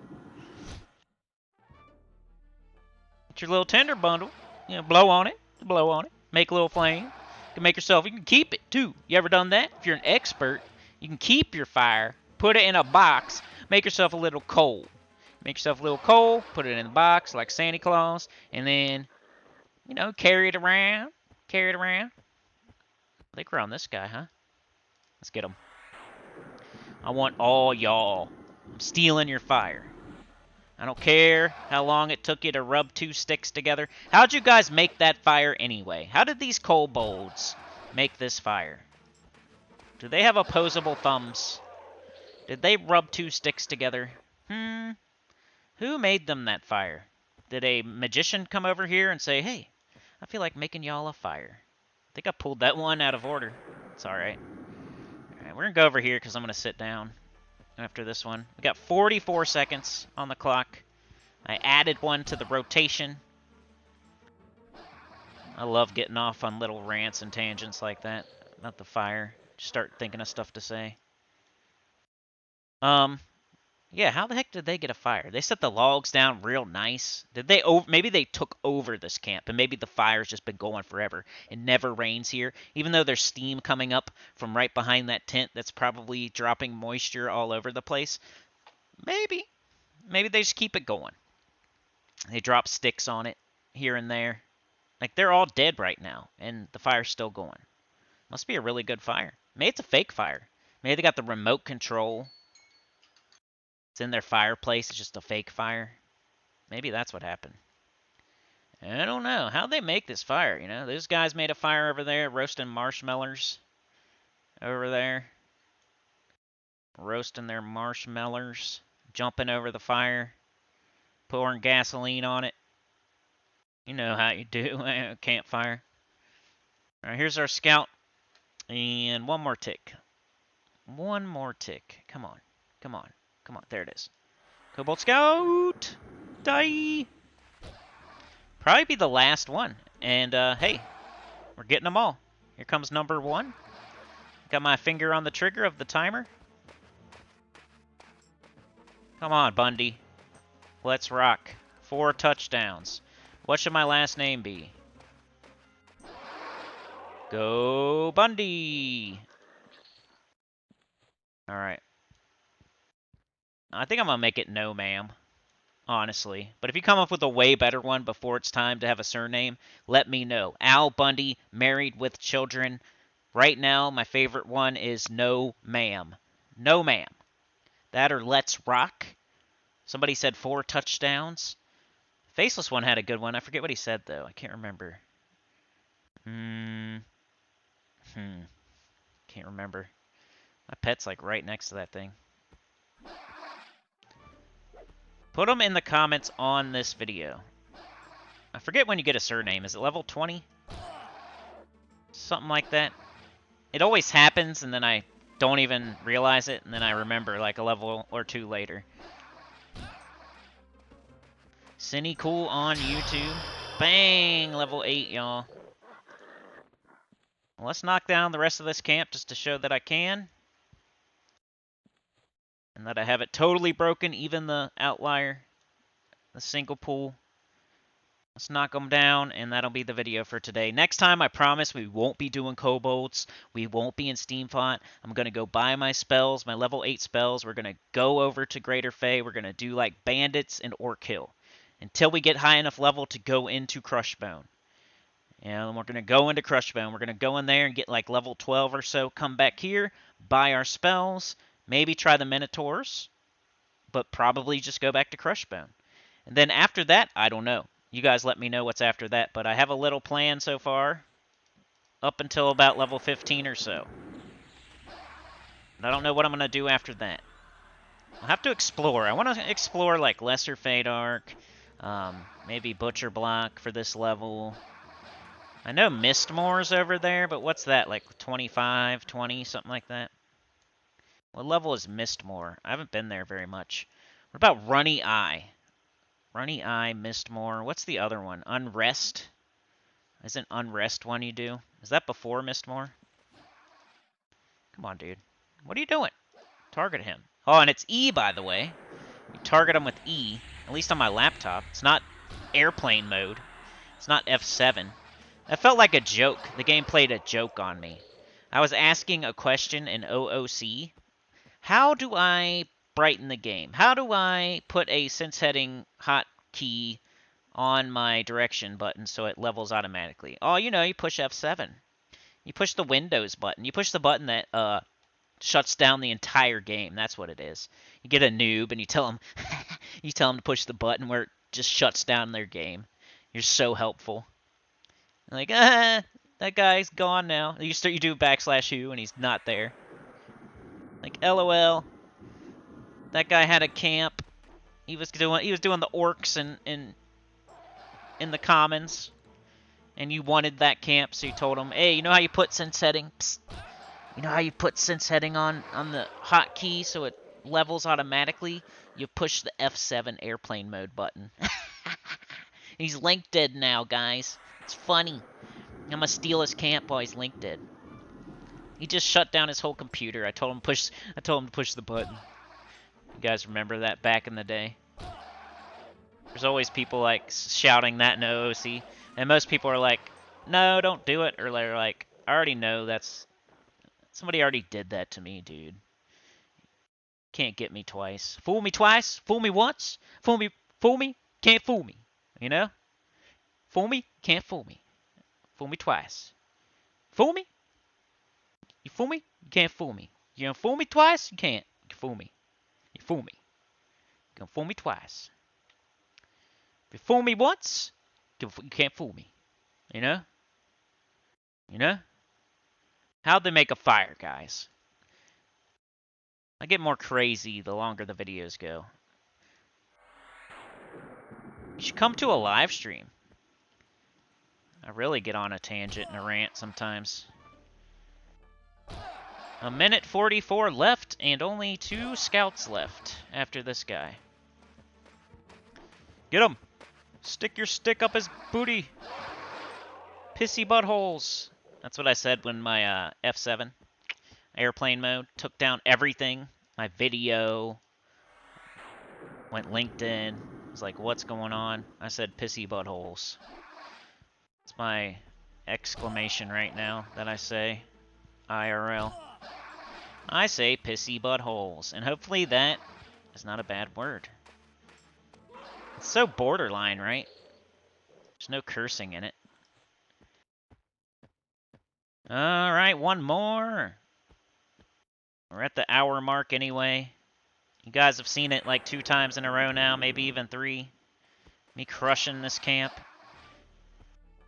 Get your little tinder bundle. You know, blow on it. Blow on it. Make a little flame. You can make yourself. You can keep it too. You ever done that? If you're an expert, you can keep your fire. Put it in a box. Make yourself a little coal. Make yourself a little coal. Put it in the box like Santa Claus, and then, you know, carry it around. Carry it around. I think we're on this guy, huh? Let's get him. I want all y'all. I'm stealing your fire. I don't care how long it took you to rub two sticks together. How'd you guys make that fire anyway? How did these kobolds make this fire? Do they have opposable thumbs? Did they rub two sticks together? Who made them that fire? Did a magician come over here and say, hey, I feel like making y'all a fire? I think I pulled that one out of order. It's alright. Alright, we're going to go over here because I'm going to sit down after this one. We got 44 seconds on the clock. I added one to the rotation. I love getting off on little rants and tangents like that about the fire. Just start thinking of stuff to say. Yeah, how the heck did they get a fire? They set the logs down real nice. Did they maybe they took over this camp, and maybe the fire's just been going forever. It never rains here, even though there's steam coming up from right behind that tent that's probably dropping moisture all over the place. Maybe they just keep it going. They drop sticks on it here and there. Like, they're all dead right now, and the fire's still going. Must be a really good fire. Maybe it's a fake fire. Maybe they got the remote control. It's in their fireplace. It's just a fake fire. Maybe that's what happened. I don't know. How'd they make this fire, you know? Those guys made a fire over there, roasting marshmallows over there. Roasting their marshmallows. Jumping over the fire. Pouring gasoline on it. You know how you do a campfire. All right, here's our scout. And one more tick. One more tick. Come on. Come on. Come on. There it is. Kobold Scout! Die! Probably be the last one. And, hey, we're getting them all. Here comes number one. Got my finger on the trigger of the timer. Come on, Bundy. Let's rock. 4 touchdowns. What should my last name be? Go Bundy! Alright. I think I'm going to make it no, ma'am. Honestly. But if you come up with a way better one before it's time to have a surname, let me know. Al Bundy, married with children. Right now, my favorite one is No Ma'am. No Ma'am. That or Let's Rock. Somebody said 4 touchdowns. Faceless one had a good one. I forget what he said, though. I can't remember. Can't remember. My pet's like right next to that thing. Put them in the comments on this video. I forget when you get a surname. Is it level 20? Something like that. It always happens, and then I don't even realize it, and then I remember like a level or 2 later. Sinnycool on YouTube. Bang! Level 8, y'all. Let's knock down the rest of this camp just to show that I can. And that I have it totally broken, even the outlier, the single pool. Let's knock them down, and that'll be the video for today. Next time, I promise we won't be doing kobolds. We won't be in Steamfont. I'm going to go buy my spells, my level 8 spells. We're going to go over to Greater Fey. We're going to do like bandits and Orc Hill until we get high enough level to go into Crushbone. And we're going to go into Crushbone. We're going to go in there and get like level 12 or so. Come back here, buy our spells, maybe try the Minotaurs, but probably just go back to Crushbone. And then after that, I don't know. You guys let me know what's after that, but I have a little plan so far, up until about level 15 or so. And I don't know what I'm going to do after that. I'll have to explore. I want to explore like Lesser Fadark, maybe Butcher Block for this level. I know Mistmore's over there, but what's that, like 25, 20, something like that? What level is Mistmore? I haven't been there very much. What about Runny Eye? Runny Eye, Mistmore. What's the other one? Unrest? Isn't Unrest one you do? Is that before Mistmore? Come on, dude. What are you doing? target him. Oh, and it's E, by the way. You target him with E, at least on my laptop. It's not airplane mode. It's not F7. That felt like a joke. The game played a joke on me. I was asking a question in OOC. How do I brighten the game? How do I put a sense heading hotkey on my direction button so it levels automatically? Oh, you know, you push F7. You push the Windows button. You push the button that shuts down the entire game. That's what it is. You get a noob and you tell them to push the button where it just shuts down their game. You're so helpful. Like, that guy's gone now. You do \U and he's not there. Like, LOL. That guy had a camp. He was doing the orcs in the commons, and you wanted that camp, so you told him, hey, you know how you put sense heading? Psst. You know how you put sense heading on the hotkey so it levels automatically? You push the F7 airplane mode button. He's link dead now, guys. It's funny. I'm gonna steal his camp while he's link dead. He just shut down his whole computer. I told him to push the button. You guys remember that back in the day? There's always people like shouting that in OOC, and most people are like, "No, don't do it," or they're like, "I already know that's somebody already did that to me, dude. Can't get me twice. Fool me twice. Fool me once. Fool me. Can't fool me. You know? Fool me. Can't fool me. Fool me twice. Fool me. You fool me. You can't fool me. You gonna fool me twice? You can't. You can fool me. You fool me. You gonna fool me twice. If you fool me once, you can't fool me. You know? You know? How'd they make a fire, guys? I get more crazy the longer the videos go. You should come to a live stream. I really get on a tangent and a rant sometimes. 1:44 left, and only 2 scouts left after this guy. Get him! Stick your stick up his booty! Pissy buttholes! That's what I said when my F7 airplane mode took down everything. My video went LinkedIn. I was like, what's going on? I said pissy buttholes. It's my exclamation right now that I say IRL. I say pissy buttholes, and hopefully that is not a bad word. It's so borderline, right? There's no cursing in it. Alright, one more. We're at the hour mark anyway. You guys have seen it like 2 times in a row now, maybe even 3. Me crushing this camp.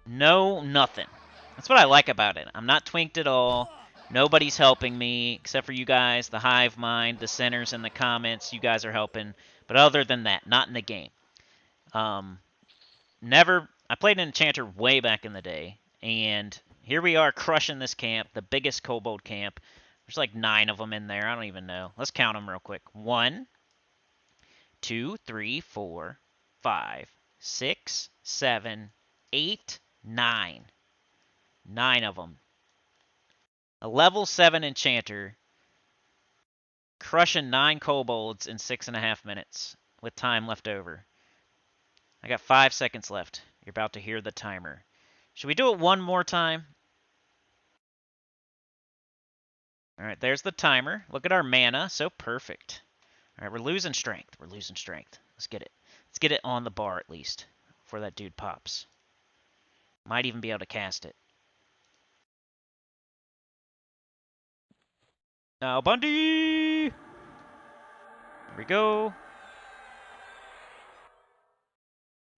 No, nothing. That's what I like about it. I'm not twinked at all. Nobody's helping me, except for you guys, the hive mind, the sinners in the comments. You guys are helping. But other than that, not in the game. I played an enchanter way back in the day, and here we are crushing this camp, the biggest kobold camp. There's like 9 of them in there. I don't even know. Let's count them real quick. 1, 2, 3, 4, 5, 6, 7, 8, 9. 9 of them. A level 7 enchanter crushing 9 kobolds in 6.5 minutes with time left over. I got 5 seconds left. You're about to hear the timer. Should we do it one more time? Alright, there's the timer. Look at our mana. So perfect. Alright, we're losing strength. We're losing strength. Let's get it. Let's get it on the bar at least before that dude pops. Might even be able to cast it. Now, Bundy! Here we go.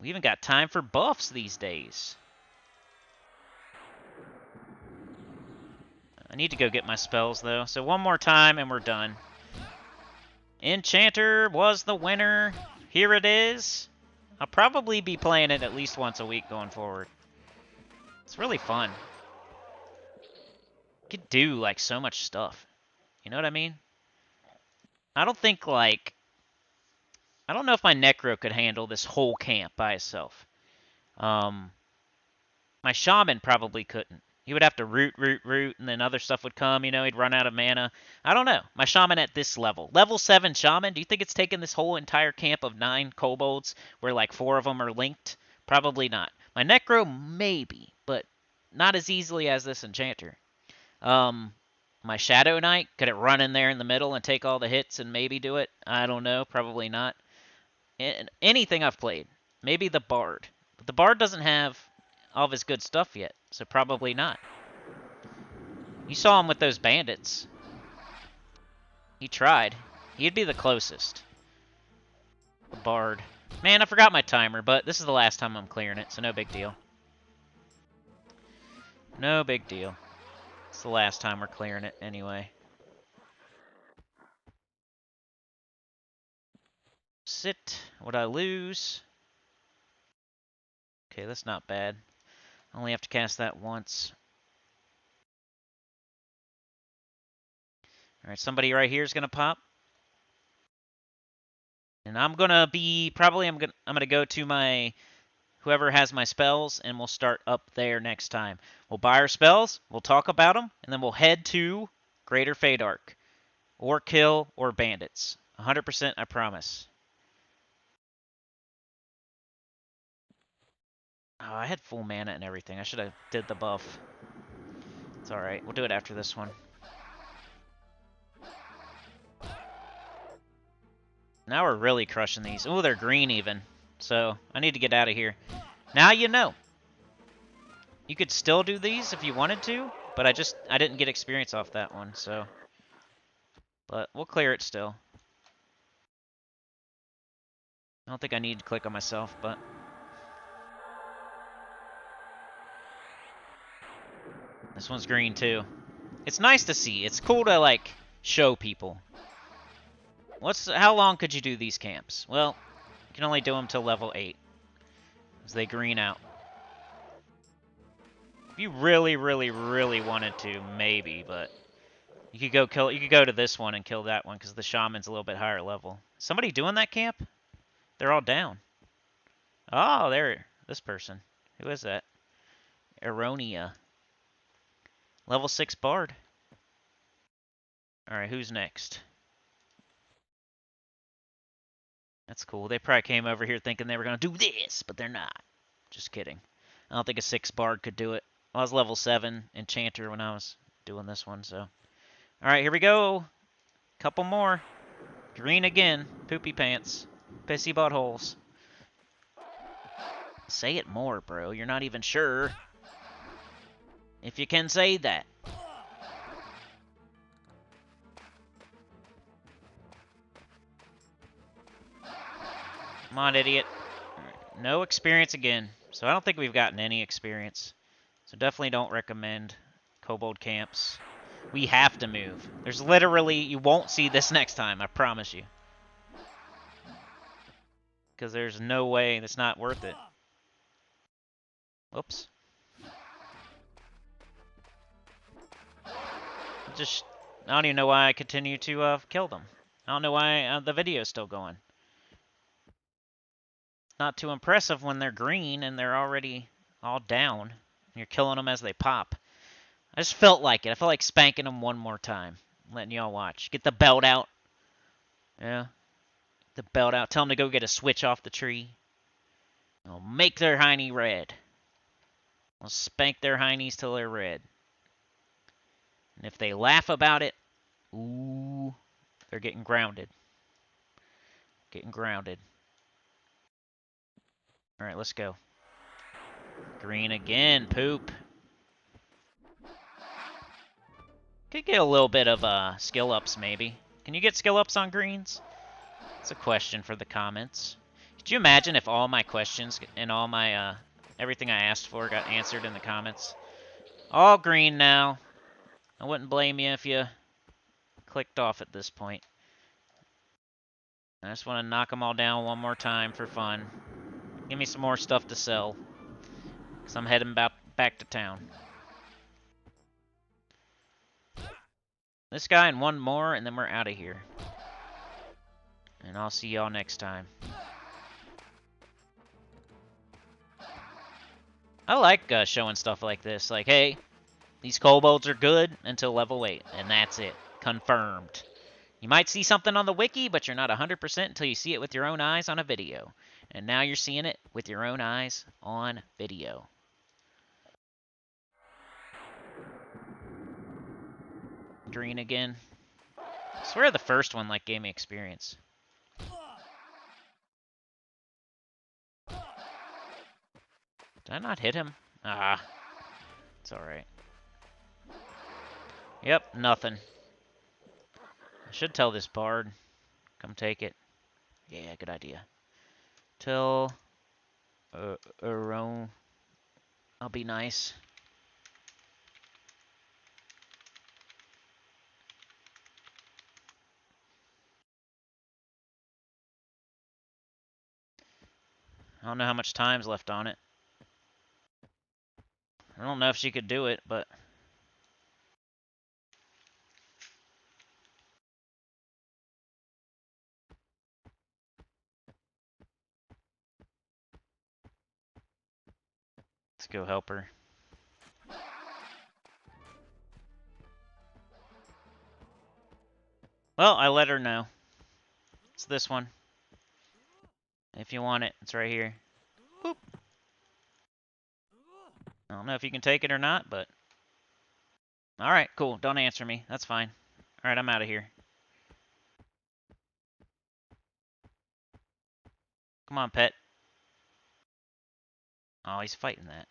We even got time for buffs these days. I need to go get my spells, though. So one more time, and we're done. Enchanter was the winner. Here it is. I'll probably be playing it at least once a week going forward. It's really fun. You could do, like, so much stuff. You know what I mean? I don't think, like... I don't know if my Necro could handle this whole camp by itself. My Shaman probably couldn't. He would have to root, and then other stuff would come, you know, he'd run out of mana. I don't know. My shaman at this level. Level 7 shaman, do you think it's taken this whole entire camp of 9 kobolds where like 4 of them are linked? Probably not. My necro, maybe, but not as easily as this enchanter. My Shadow Knight, could it run in there in the middle and take all the hits and maybe do it? I don't know, probably not. Anything I've played. Maybe the Bard. But the Bard doesn't have all of his good stuff yet, so probably not. You saw him with those bandits. He tried. He'd be the closest. The Bard. Man, I forgot my timer, but this is the last time I'm clearing it, so no big deal. No big deal. It's the last time we're clearing it anyway. Sit. Would I lose? Okay, that's not bad. I only have to cast that once. Alright, somebody right here is gonna pop. And I'm gonna be probably I'm gonna go to my whoever has my spells, and we'll start up there next time. We'll buy our spells, we'll talk about them, and then we'll head to Greater Fadark. Or kill, or bandits. 100% I promise. Oh, I had full mana and everything. I should have did the buff. It's alright. We'll do it after this one. Now we're really crushing these. Oh, they're green even. So, I need to get out of here. Now you know. You could still do these if you wanted to, but I didn't get experience off that one, so. But we'll clear it still. I don't think I need to click on myself, but. This one's green too. It's nice to see. It's cool to, like, show people. How long could you do these camps? Well, you can only do them till level 8. As they green out. If you really, really, really wanted to, maybe, but you could go to this one and kill that one because the shaman's a little bit higher level. Somebody doing that camp? They're all down. Oh, this person. Who is that? Aronia. Level 6 bard. Alright, who's next? That's cool. They probably came over here thinking they were going to do this, but they're not. Just kidding. I don't think a 6 bard could do it. I was level 7 enchanter when I was doing this one, so. Alright, here we go. Couple more. Green again. Poopy pants. Pissy buttholes. Say it more, bro. You're not even sure if you can say that. Come on, idiot. No experience again. So I don't think we've gotten any experience. So definitely don't recommend kobold camps. We have to move. There's literally, you won't see this next time, I promise you. Because there's no way, it's not worth it. Whoops. I don't even know why I continue to kill them. I don't know why the video's still going. Not too impressive when they're green and they're already all down. And you're killing them as they pop. I just felt like it. I felt like spanking them one more time. Letting y'all watch. Get the belt out. Yeah. Get the belt out. Tell them to go get a switch off the tree. I'll make their hiney red. I'll spank their heinies till they're red. And if they laugh about it, ooh, they're getting grounded. Getting grounded. Alright, let's go. Green again, poop. Could get a little bit of skill ups, maybe. Can you get skill ups on greens? That's a question for the comments. Could you imagine if all my questions and all my, everything I asked for got answered in the comments? All green now. I wouldn't blame you if you clicked off at this point. I just want to knock them all down one more time for fun. Give me some more stuff to sell. Because I'm heading back to town. This guy and one more, and then we're out of here. And I'll see y'all next time. I like showing stuff like this. Like, hey, These kobolds are good until level 8, and that's it. Confirmed. You might see something on the wiki, but you're not 100% until you see it with your own eyes on a video. And now you're seeing it with your own eyes on video. Green again. I swear the first one like gave me experience. Did I not hit him? Ah, it's alright. Yep, nothing. I should tell this bard. Come take it. Yeah, good idea. Tell Aron. I'll be nice. I don't know how much time's left on it. I don't know if she could do it, but... Let's go help her. Well, I let her know. It's this one. If you want it, it's right here. Boop. I don't know if you can take it or not, but... Alright, cool. Don't answer me. That's fine. Alright, I'm out of here. Come on, pet. Oh, he's fighting that.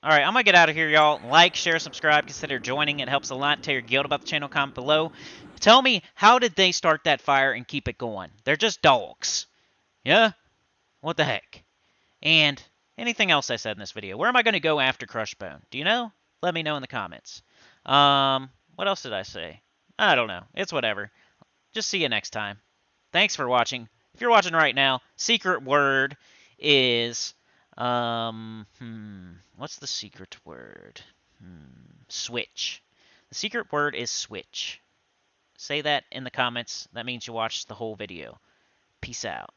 Alright, I'm going to get out of here, y'all. Like, share, subscribe. Consider joining. It helps a lot. Tell your guild about the channel. Comment below. Tell me, how did they start that fire and keep it going? They're just dogs. Yeah? What the heck? And anything else I said in this video. Where am I going to go after Crushbone? Do you know? Let me know in the comments. What else did I say? I don't know. It's whatever. Just see you next time. Thanks for watching. If you're watching right now, secret word is, what's the secret word? Switch. The secret word is switch. Say that in the comments. That means you watched the whole video. Peace out.